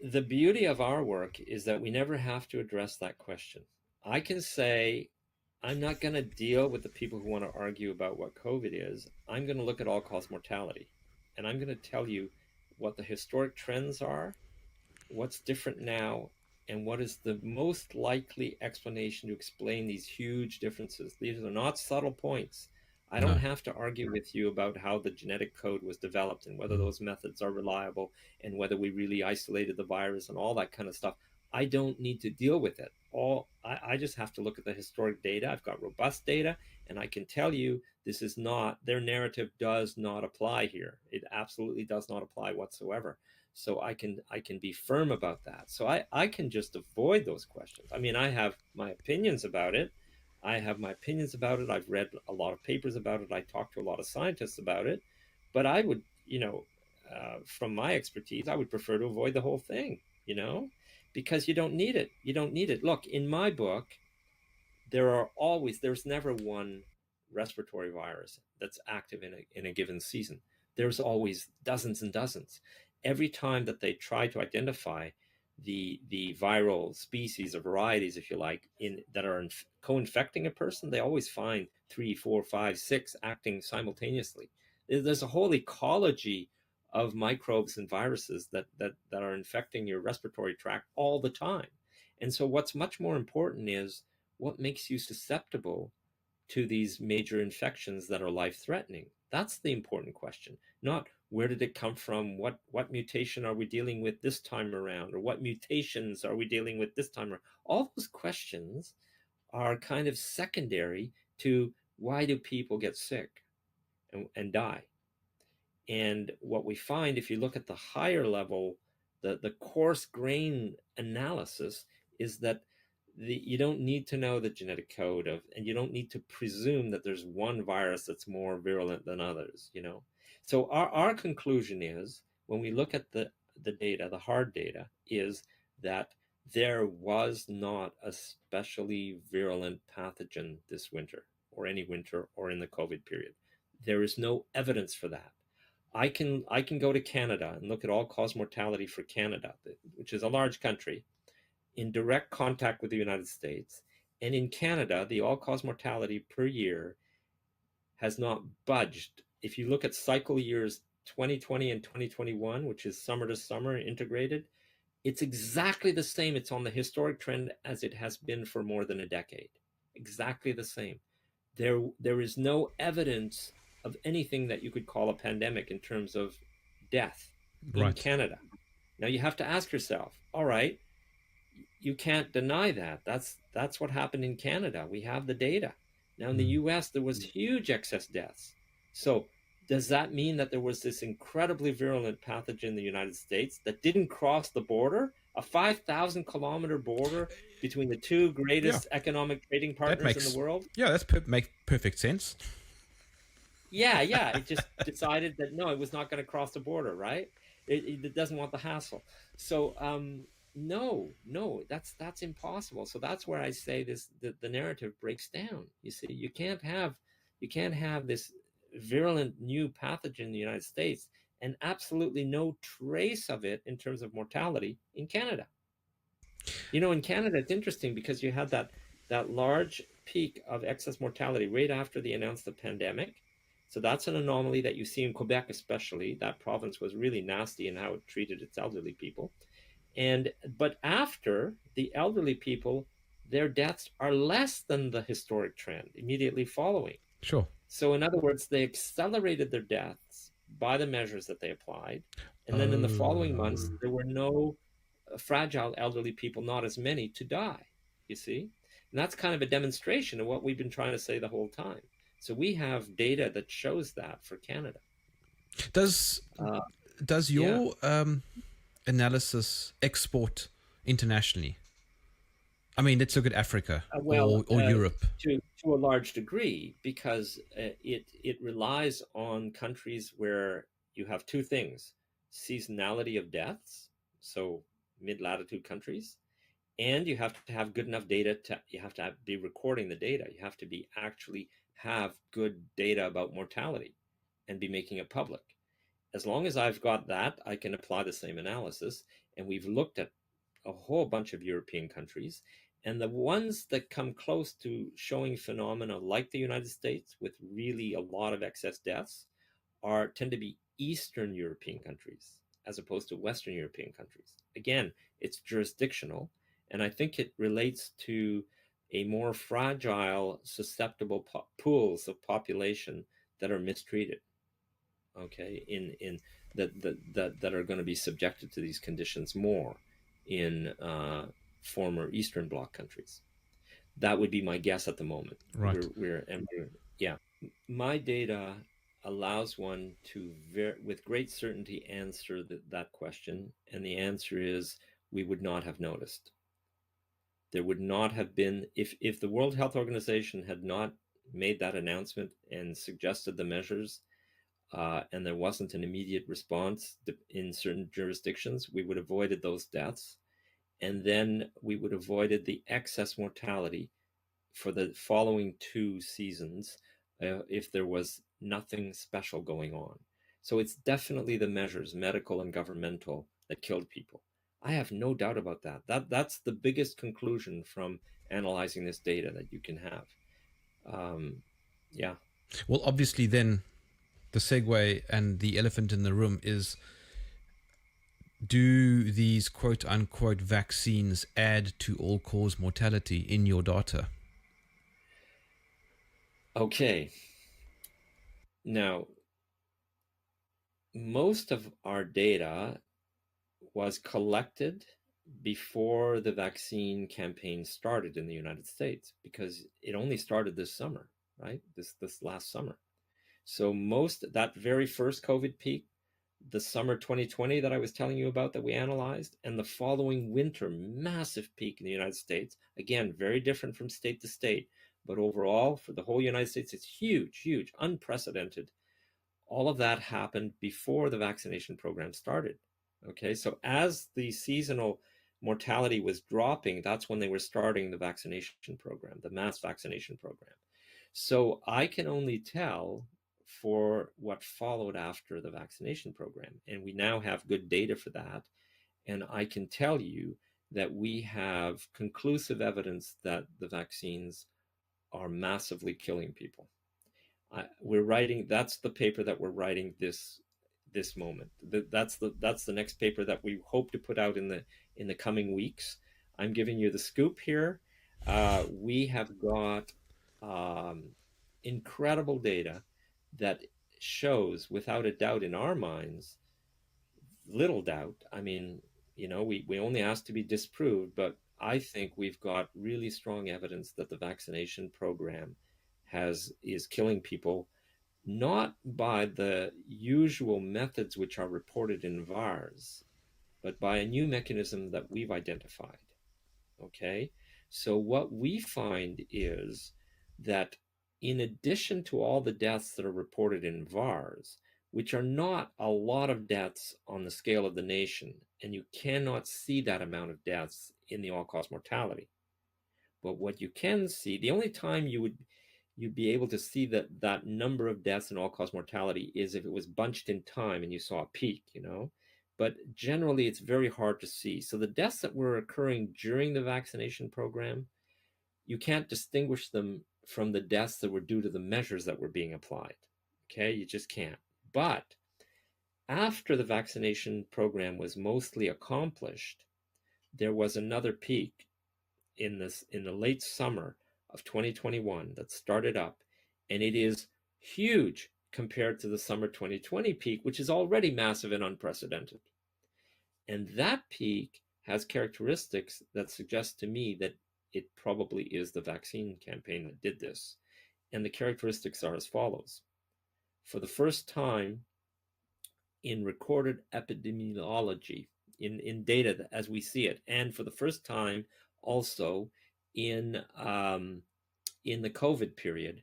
[SPEAKER 1] the beauty of our work is that we never have to address that question. I can say, I'm not going to deal with the people who want to argue about what COVID is. I'm going to look at all-cause mortality, and I'm going to tell you what the historic trends are, what's different now, and what is the most likely explanation to explain these huge differences. These are not subtle points. I don't
[SPEAKER 2] No.
[SPEAKER 1] have to argue with you about how the genetic code was developed and whether
[SPEAKER 2] Mm.
[SPEAKER 1] those methods are reliable and whether we really isolated the virus and all that kind of stuff. I don't need to deal with it. I just have to look at the historic data. I've got robust data, and I can tell you this is not, their narrative does not apply here. It absolutely does not apply whatsoever. So I can be firm about that. So I can just avoid those questions. I mean, I have my opinions about it. I've read a lot of papers about it. I talked to a lot of scientists about it, But I would, from my expertise, I would prefer to avoid the whole thing, because you don't need it. You don't need it. Look, in my book, there's never one respiratory virus that's active in a given season. There's always dozens and dozens. Every time that they try to identify the viral species or varieties, if you like, in that are co-infecting a person, they always find 3, 4, 5, 6 acting simultaneously. There's a whole ecology of microbes and viruses that are infecting your respiratory tract all the time. And so what's much more important is what makes you susceptible to these major infections that are life-threatening? That's the important question. Not where did it come from? What mutation are we dealing with this time around? Or what mutations are we dealing with this time around? All those questions are kind of secondary to why do people get sick and die? And what we find, if you look at the higher level, the coarse grain analysis, is that you don't need to know the genetic code and you don't need to presume that there's one virus that's more virulent than others. So our conclusion is, when we look at the data, the hard data, is that there was not a especially virulent pathogen this winter, or any winter, or in the COVID period. There is no evidence for that. I can go to Canada and look at all-cause mortality for Canada, which is a large country, in direct contact with the United States. And in Canada, the all-cause mortality per year has not budged. If you look at cycle years 2020 and 2021, which is summer to summer integrated, it's exactly the same. It's on the historic trend as it has been for more than a decade. Exactly the same. There is no evidence of anything that you could call a pandemic in terms of death in
[SPEAKER 2] Right.
[SPEAKER 1] Canada. Now you have to ask yourself, all right, you can't deny that. That's what happened in Canada. We have the data. Now in the
[SPEAKER 2] Mm.
[SPEAKER 1] US, there was huge excess deaths. So does that mean that there was this incredibly virulent pathogen in the United States that didn't cross the border? A 5,000-kilometer border between the two
[SPEAKER 2] Yeah,
[SPEAKER 1] greatest economic trading
[SPEAKER 2] that
[SPEAKER 1] partners in the
[SPEAKER 2] makes
[SPEAKER 1] world?
[SPEAKER 2] yeah, make perfect sense.
[SPEAKER 1] Yeah. It just decided that no, it was not going to cross the border, right? It doesn't want the hassle. So no, that's impossible. So that's where I say the narrative breaks down. You see, you can't have this virulent new pathogen in the United States and absolutely no trace of it in terms of mortality in Canada. In Canada, it's interesting because you had that large peak of excess mortality right after they announced the pandemic. So that's an anomaly that you see in Quebec, especially. That province was really nasty in how it treated its elderly people. But after, the elderly people, their deaths are less than the historic trend immediately following.
[SPEAKER 2] Sure.
[SPEAKER 1] So in other words, they accelerated their deaths by the measures that they applied. And then in the following months,
[SPEAKER 2] Oh,
[SPEAKER 1] there were no fragile elderly people, not as many, to die, you see? And that's kind of a demonstration of what we've been trying to say the whole time. So we have data that shows that for Canada.
[SPEAKER 2] does
[SPEAKER 1] Uh,
[SPEAKER 2] does
[SPEAKER 1] yeah.
[SPEAKER 2] your analysis export internationally? I mean, let's look at Africa
[SPEAKER 1] Well,
[SPEAKER 2] or Europe.
[SPEAKER 1] to a large degree, because it relies on countries where you have two things: seasonality of deaths, so mid-latitude countries, and you have to have good enough data you have to be recording the data. You have to be actually have good data about mortality and be making it public. As long as I've got that, I can apply the same analysis. And we've looked at a whole bunch of European countries, and the ones that come close to showing phenomena like the United States with really a lot of excess deaths tend to be Eastern European countries as opposed to Western European countries. Again, it's jurisdictional, and I think it relates to a more fragile, susceptible pools of population that are mistreated. Okay, in that are going to be subjected to these conditions more in former Eastern Bloc countries. That would be my guess at the moment.
[SPEAKER 2] Right.
[SPEAKER 1] Yeah, my data allows one to with great certainty answer that question, and the answer is we would not have noticed. There would not have been, if the World Health Organization had not made that announcement and suggested the measures, and there wasn't an immediate response in certain jurisdictions, we would have avoided those deaths. And then we would have avoided the excess mortality for the following 2 seasons if there was nothing special going on. So it's definitely the measures, medical and governmental, that killed people. I have no doubt about that. That's the biggest conclusion from analyzing this data that you can have. Yeah.
[SPEAKER 2] Well, obviously, then the segue and the elephant in the room is, do these quote unquote vaccines add to all cause mortality in your data?
[SPEAKER 1] Okay. Now, most of our data was collected before the vaccine campaign started in the United States, because it only started this summer, right? This last summer. So most that very first COVID peak, the summer 2020 that I was telling you about that we analyzed, and the following winter massive peak in the United States, again, very different from state to state, but overall for the whole United States, it's huge, huge, unprecedented. All of that happened before the vaccination program started. Okay, so as the seasonal mortality was dropping, that's when they were starting the vaccination program, the mass vaccination program. So I can only tell for what followed after the vaccination program. And we now have good data for that. And I can tell you that we have conclusive evidence that the vaccines are massively killing people. We're writing, that's the paper that we're writing this moment. That's the next paper that we hope to put out in the coming weeks. I'm giving you the scoop here. We have got incredible data that shows, without a doubt in our minds, little doubt. I mean, we only ask to be disproved, but I think we've got really strong evidence that the vaccination program is killing people, not by the usual methods which are reported in VARs, but by a new mechanism that we've identified. Okay? So what we find is that in addition to all the deaths that are reported in VARs, which are not a lot of deaths on the scale of the nation, and you cannot see that amount of deaths in the all-cause mortality. But what you can see, the only time you'd be able to see that number of deaths and all-cause mortality is if it was bunched in time and you saw a peak, But generally, it's very hard to see. So the deaths that were occurring during the vaccination program, you can't distinguish them from the deaths that were due to the measures that were being applied. Okay, you just can't. But after the vaccination program was mostly accomplished, there was another peak in the late summer of 2021 that started up, and it is huge compared to the summer 2020 peak, which is already massive and unprecedented. And that peak has characteristics that suggest to me that it probably is the vaccine campaign that did this. And the characteristics are as follows. For the first time in recorded epidemiology, in data as we see it, and for the first time also in the COVID period,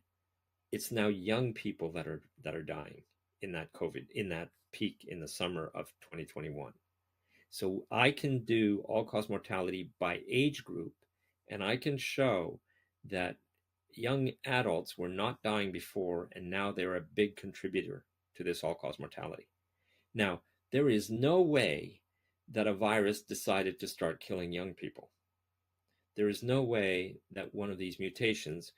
[SPEAKER 1] it's now young people that are dying in that peak in the summer of 2021. So I can do all-cause mortality by age group, and I can show that young adults were not dying before, and now they're a big contributor to this all-cause mortality. Now, there is no way that a virus decided to start killing young people. There is no way that one of these mutations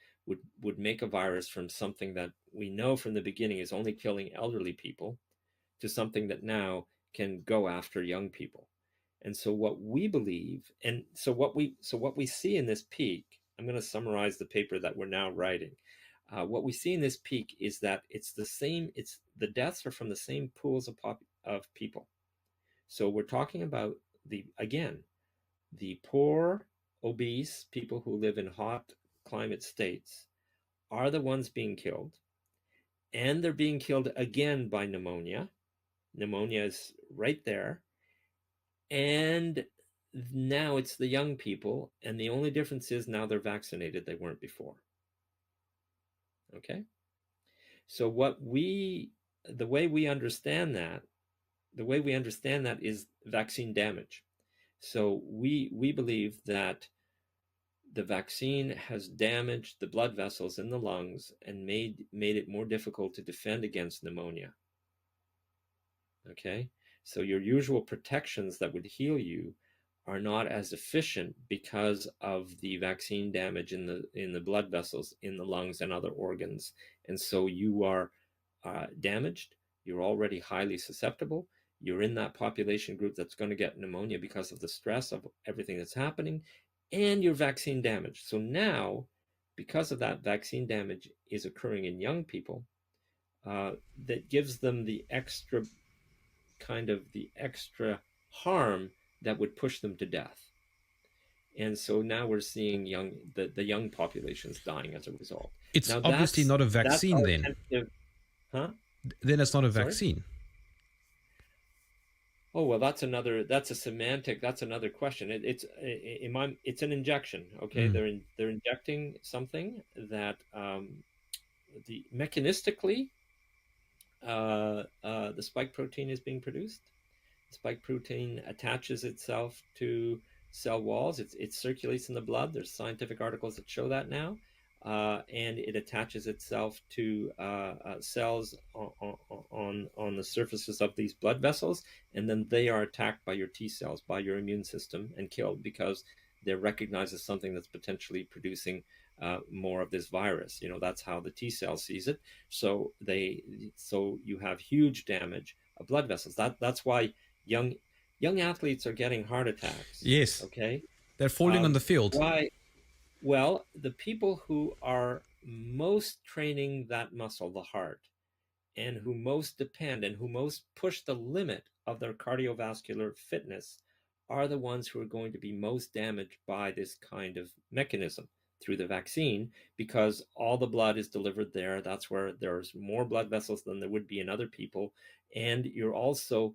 [SPEAKER 1] would make a virus from something that we know from the beginning is only killing elderly people to something that now can go after young people. And so what we believe, and so what we see in this peak, I'm going to summarize the paper that we're now writing. What we see in this peak is that it's the deaths are from the same pools of people. So we're talking about the poor, obese people who live in hot climate states are the ones being killed, and they're being killed again by pneumonia. Pneumonia is right there. And now it's the young people, and the only difference is now they're vaccinated. They weren't before. Okay? So what we the way we understand that, is vaccine damage. So we believe that the vaccine has damaged the blood vessels in the lungs and made it more difficult to defend against pneumonia. Okay, so your usual protections that would heal you are not as efficient because of the vaccine damage in the blood vessels in the lungs and other organs, and so you are damaged. You're already highly susceptible. You're in that population group that's going to get pneumonia because of the stress of everything that's happening, and you're vaccine damaged. So now, because of that, vaccine damage is occurring in young people. That gives them the extra harm that would push them to death. And so now we're seeing the young populations dying as a result.
[SPEAKER 2] It's
[SPEAKER 1] Now
[SPEAKER 2] obviously not a
[SPEAKER 1] that's
[SPEAKER 2] vaccine
[SPEAKER 1] our
[SPEAKER 2] then.
[SPEAKER 1] tentative, huh?
[SPEAKER 2] Then it's not a
[SPEAKER 1] Sorry?
[SPEAKER 2] vaccine.
[SPEAKER 1] Oh well, that's another question. It's an injection. Okay,
[SPEAKER 2] Mm.
[SPEAKER 1] they're injecting something that the mechanistically the spike protein is being produced. Spike protein attaches itself to cell walls. It circulates in the blood. There's scientific articles that show that now. And it attaches itself to cells on the surfaces of these blood vessels, and then they are attacked by your T cells, by your immune system, and killed because they're recognized as something that's potentially producing more of this virus. That's how the T cell sees it. So you have huge damage of blood vessels. That's why young young athletes are getting heart attacks.
[SPEAKER 2] Yes,
[SPEAKER 1] Okay,
[SPEAKER 2] they're falling on the field.
[SPEAKER 1] why? Well, the people who are most training that muscle, the heart, and who most depend and who most push the limit of their cardiovascular fitness are the ones who are going to be most damaged by this kind of mechanism through the vaccine, because all the blood is delivered there. That's where there's more blood vessels than there would be in other people. And you're also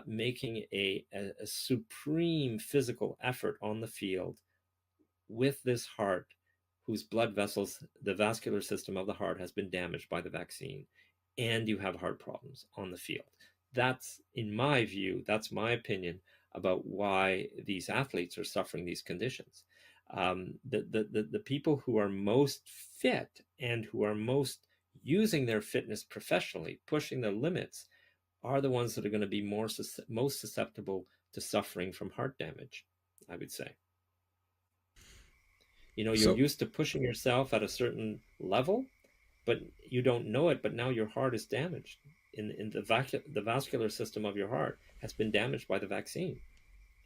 [SPEAKER 1] making a supreme physical effort on the field with this heart whose blood vessels, the vascular system of the heart, has been damaged by the vaccine, and you have heart problems on the field. That's, in my view, that's my opinion about why these athletes are suffering these conditions. The people who are most fit and who are most using their fitness professionally, pushing the limits, are the ones that are going to be most susceptible to suffering from heart damage, I would say. You're
[SPEAKER 2] So,
[SPEAKER 1] used to pushing yourself at a certain level, but you don't know it, but now your heart is damaged. In the vascular system of your heart has been damaged by the vaccine,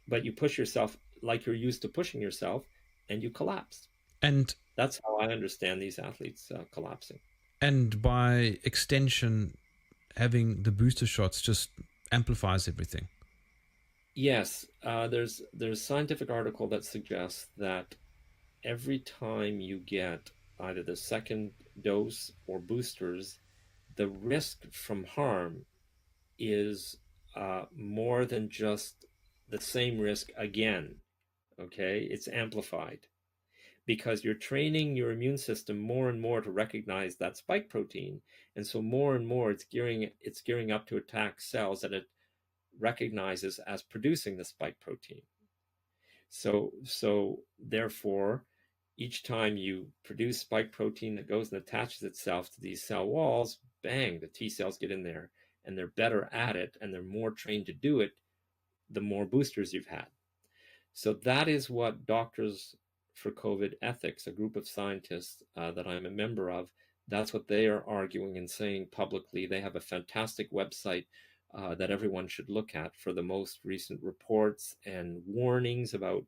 [SPEAKER 1] but you push yourself like you're used to pushing yourself, and you collapse.
[SPEAKER 2] and
[SPEAKER 1] That's how I understand these athletes collapsing.
[SPEAKER 2] and by extension, having the booster shots just amplifies everything.
[SPEAKER 1] Yes, there's scientific article that suggests that every time you get either the second dose or boosters, the risk from harm is more than just the same risk again. Okay, it's amplified because you're training your immune system more and more to recognize that spike protein, and so more and more it's gearing up to attack cells that it recognizes as producing the spike protein. So therefore, each time you produce spike protein that goes and attaches itself to these cell walls, bang, the T cells get in there, and they're better at it, and they're more trained to do it the more boosters you've had. So that is what Doctors for COVID Ethics, a group of scientists that I'm a member of, that's what they are arguing and saying publicly. They have a fantastic website that everyone should look at for the most recent reports and warnings about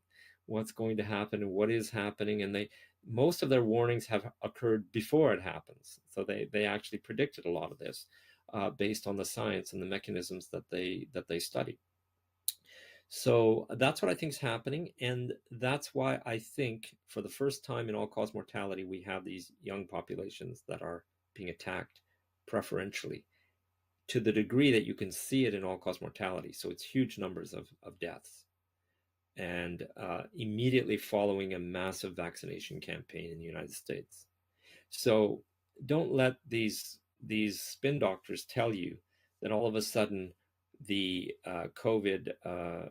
[SPEAKER 1] what's going to happen and what is happening. And most of their warnings have occurred before it happens. So they actually predicted a lot of this based on the science and the mechanisms that they study. So that's what I think is happening. And that's why I think for the first time in all-cause mortality, we have these young populations that are being attacked preferentially to the degree that you can see it in all-cause mortality. So it's huge numbers of deaths. And immediately following a massive vaccination campaign in the United States. So don't let these these spin doctors tell you that all of a sudden the COVID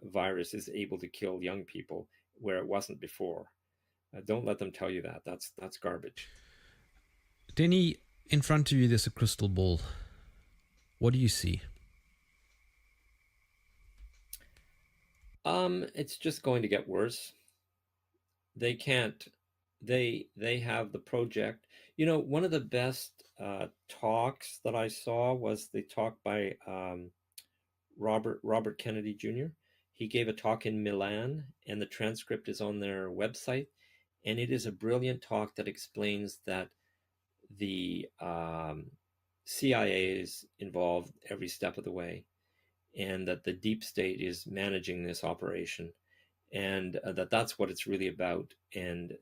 [SPEAKER 1] virus is able to kill young people where it wasn't before. Don't let them tell you that. That's garbage.
[SPEAKER 2] Denny, in front of you, there's a crystal ball. What do you see?
[SPEAKER 1] It's just going to get worse. They can't. They have the project. You know, one of the best talks that I saw was the talk by Robert Kennedy Jr. He gave a talk in Milan, and the transcript is on their website. And it is a brilliant talk that explains that the CIA is involved every step of the way, and that the deep state is managing this operation, and that's what it's really about. And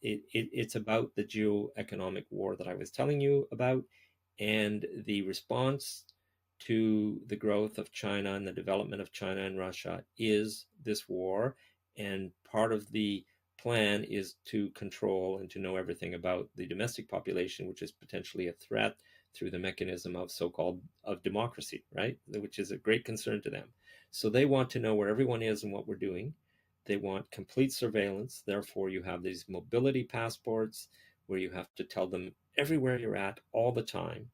[SPEAKER 1] it's about the geoeconomic war that I was telling you about, and the response to the growth of China and the development of China and Russia is this war. And part of the plan is to control and to know everything about the domestic population, which is potentially a threat, through the mechanism of so-called of democracy, right? Which is a great concern to them. So they want to know where everyone is and what we're doing. They want complete surveillance. Therefore, you have these mobility passports where you have to tell them everywhere you're at all the time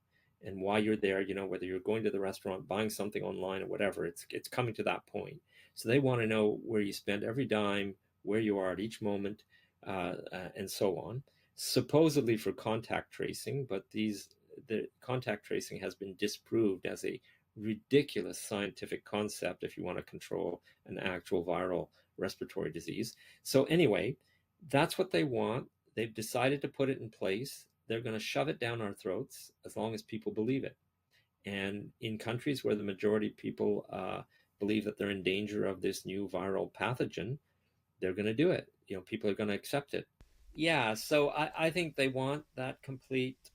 [SPEAKER 1] and why you're there. You know, whether you're going to the restaurant, buying something online, or whatever. It's coming to that point. So they want to know where you spend every dime, where you are at each moment, and so on. Supposedly for contact tracing, but the contact tracing has been disproved as a ridiculous scientific concept if you want to control an actual viral respiratory disease. So anyway, that's what they want. They've decided to put it in place. They're going to shove it down our throats as long as people believe it. And in countries where the majority of people believe that they're in danger of this new viral pathogen, they're going to do it. You know, people are going to accept it. Yeah, so I think they want that complete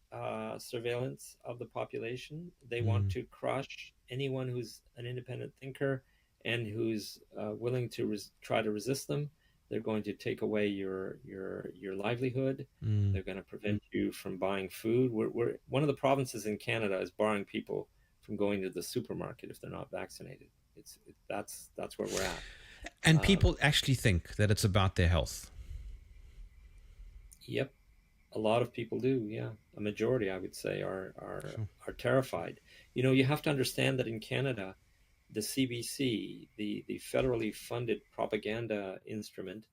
[SPEAKER 1] surveillance of the population. They want to crush anyone who's an independent thinker and who's willing to try to resist them. They're going to take away your livelihood. They're going to prevent you from buying food. We're one of the provinces in Canada is barring people from going to the supermarket if they're not vaccinated. That's where we're at.
[SPEAKER 2] And people actually think that it's about their health.
[SPEAKER 1] Yep, a lot of people do. Yeah, a majority, I would say, are terrified. You know, you have to understand that in Canada, the CBC, the federally funded propaganda instrument,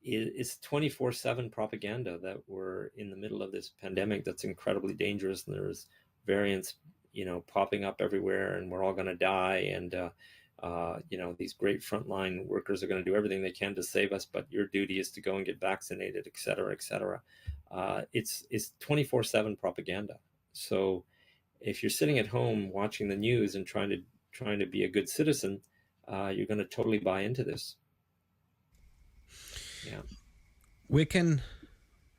[SPEAKER 1] is 24/7 propaganda that we're in the middle of this pandemic that's incredibly dangerous, and there's variants, you know, popping up everywhere, and we're all going to die, and you know, these great frontline workers are going to do everything they can to save us, but your duty is to go and get vaccinated, et cetera, et cetera. It's 24/7 propaganda. So if you're sitting at home watching the news and trying to be a good citizen, you're going to totally buy into this. Yeah.
[SPEAKER 2] Where can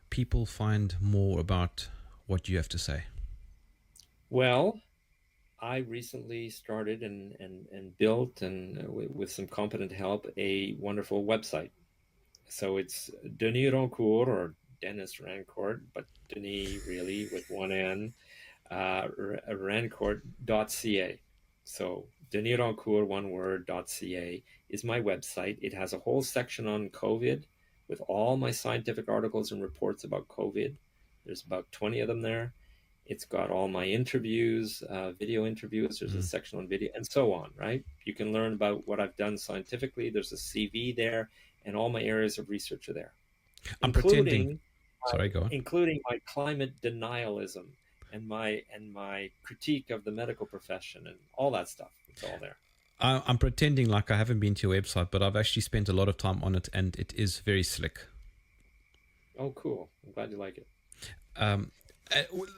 [SPEAKER 2] people find more about what you have to say?
[SPEAKER 1] Well, I recently started and built, and with some competent help, a wonderful website. So it's Denis Rancourt, or Dennis Rancourt, but Denis really with one N, rancourt.ca. So Denis Rancourt, one word.ca is my website. It has a whole section on COVID with all my scientific articles and reports about COVID. There's about 20 of them there. It's got all my interviews, video interviews. There's a section on video and so on, right? You can learn about what I've done scientifically. There's a CV there, and all my areas of research are there.
[SPEAKER 2] I'm pretending. Sorry, go on.
[SPEAKER 1] Including my climate denialism and my critique of the medical profession and all that stuff. It's all there.
[SPEAKER 2] I'm pretending like I haven't been to your website, but I've actually spent a lot of time on it, and it is very slick.
[SPEAKER 1] Oh, cool! I'm glad you like it.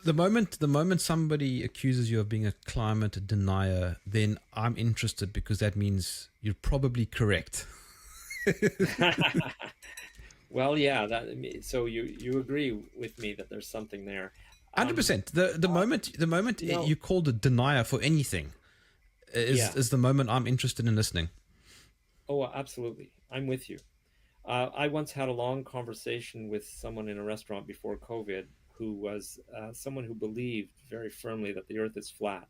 [SPEAKER 2] The moment somebody accuses you of being a climate denier, then I'm interested, because that means you're probably correct.
[SPEAKER 1] Well, yeah. So you agree with me that there's something there.
[SPEAKER 2] 100%. The moment you called a denier for anything is the moment I'm interested in listening.
[SPEAKER 1] Oh, absolutely. I'm with you. I once had a long conversation with someone in a restaurant before COVID who was someone who believed very firmly that the Earth is flat.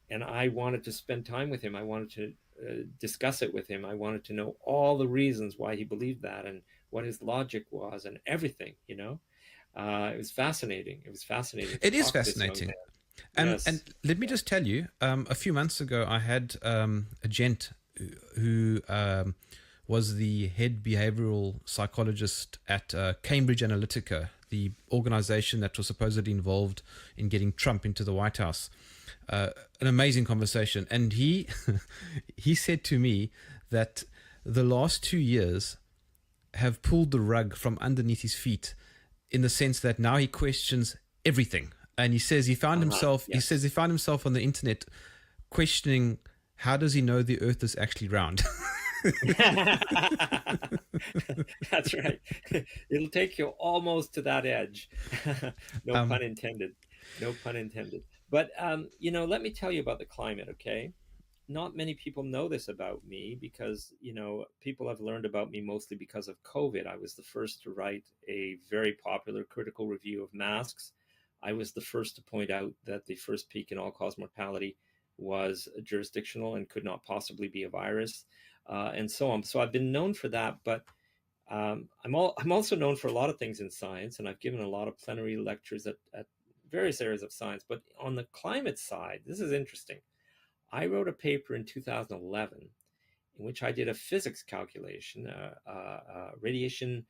[SPEAKER 1] And I wanted to spend time with him. I wanted to discuss it with him. I wanted to know all the reasons why he believed that and what his logic was and everything, you know. It was fascinating. It was fascinating.
[SPEAKER 2] It is fascinating. And let me just tell you, a few months ago, I had a gent who was the head behavioral psychologist at Cambridge Analytica, the organization that was supposedly involved in getting Trump into the White House. An amazing conversation. And he said to me that the last 2 years have pulled the rug from underneath his feet, in the sense that now he questions everything. And he says he found himself,
[SPEAKER 1] yes.
[SPEAKER 2] he says he found himself on the internet questioning, how does he know the Earth is actually round?
[SPEAKER 1] That's right. It'll take you almost to that edge. No pun intended. No pun intended. But, you know, let me tell you about the climate, okay? Not many people know this about me because, you know, people have learned about me mostly because of COVID. I was the first to write a very popular critical review of masks. I was the first to point out that the first peak in all-cause mortality was jurisdictional and could not possibly be a virus, and so on. So I've been known for that, but I'm also known for a lot of things in science, and I've given a lot of plenary lectures at various areas of science. But on the climate side, this is interesting. I wrote a paper in 2011 in which I did a physics calculation, radiation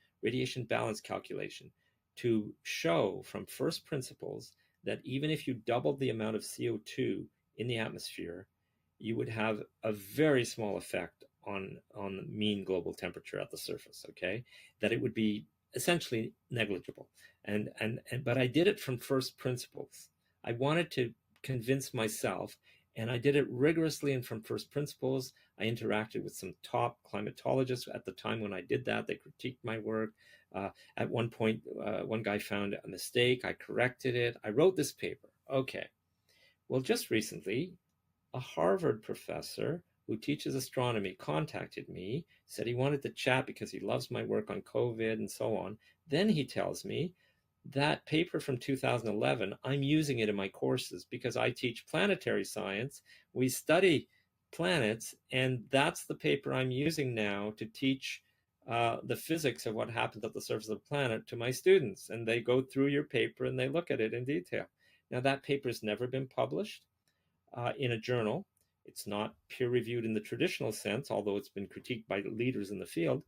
[SPEAKER 1] balance calculation, to show from first principles that even if you doubled the amount of CO2 in the atmosphere, you would have a very small effect on mean global temperature at the surface, okay? That it would be essentially negligible. But I did it from first principles. I wanted to convince myself, and I did it rigorously and from first principles. I interacted with some top climatologists at the time when I did that. They critiqued my work. At one point, one guy found a mistake. I corrected it. I wrote this paper. Okay. Well, just recently, a Harvard professor who teaches astronomy contacted me, said he wanted to chat because he loves my work on COVID and so on. Then he tells me that paper from 2011, I'm using it in my courses because I teach planetary science. We study planets, and that's the paper I'm using now to teach the physics of what happens at the surface of the planet to my students. And they go through your paper and they look at it in detail. Now, that paper has never been published in a journal. It's not peer-reviewed in the traditional sense, although it's been critiqued by leaders in the field.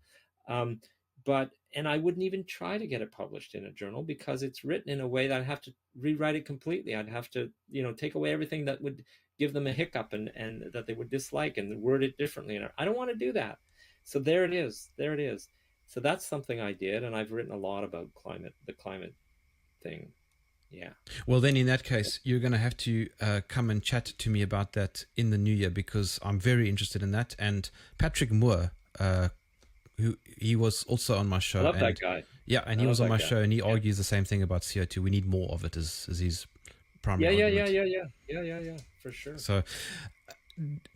[SPEAKER 1] And I wouldn't even try to get it published in a journal because it's written in a way that I'd have to rewrite it completely. I'd have to, you know, take away everything that would give them a hiccup and that they would dislike and word it differently. And I don't want to do that. So there it is. There it is. So that's something I did, and I've written a lot about the climate thing. Yeah.
[SPEAKER 2] Well, then in that case, you're going to have to come and chat to me about that in the new year, because I'm very interested in that. And Patrick Moore, who he was also on my show.
[SPEAKER 1] I love that guy.
[SPEAKER 2] Yeah, and he was on my show, and he argues the same thing about CO2. We need more of it as his primary argument.
[SPEAKER 1] Yeah, for sure.
[SPEAKER 2] So,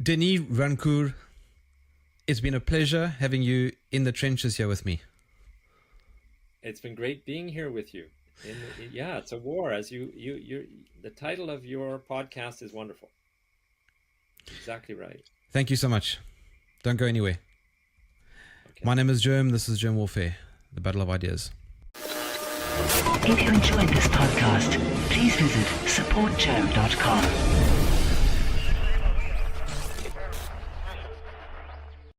[SPEAKER 2] Denis Rancourt, it's been a pleasure having you in the trenches here with me.
[SPEAKER 1] It's been great being here with you. Yeah, it's a war. As you the title of your podcast is wonderful. Exactly right.
[SPEAKER 2] Thank you so much. Don't go anywhere.
[SPEAKER 1] Okay.
[SPEAKER 2] My name is Jerm. This is Germ Warfare, the Battle of Ideas.
[SPEAKER 3] If you enjoyed this podcast, please visit supportgerm.com.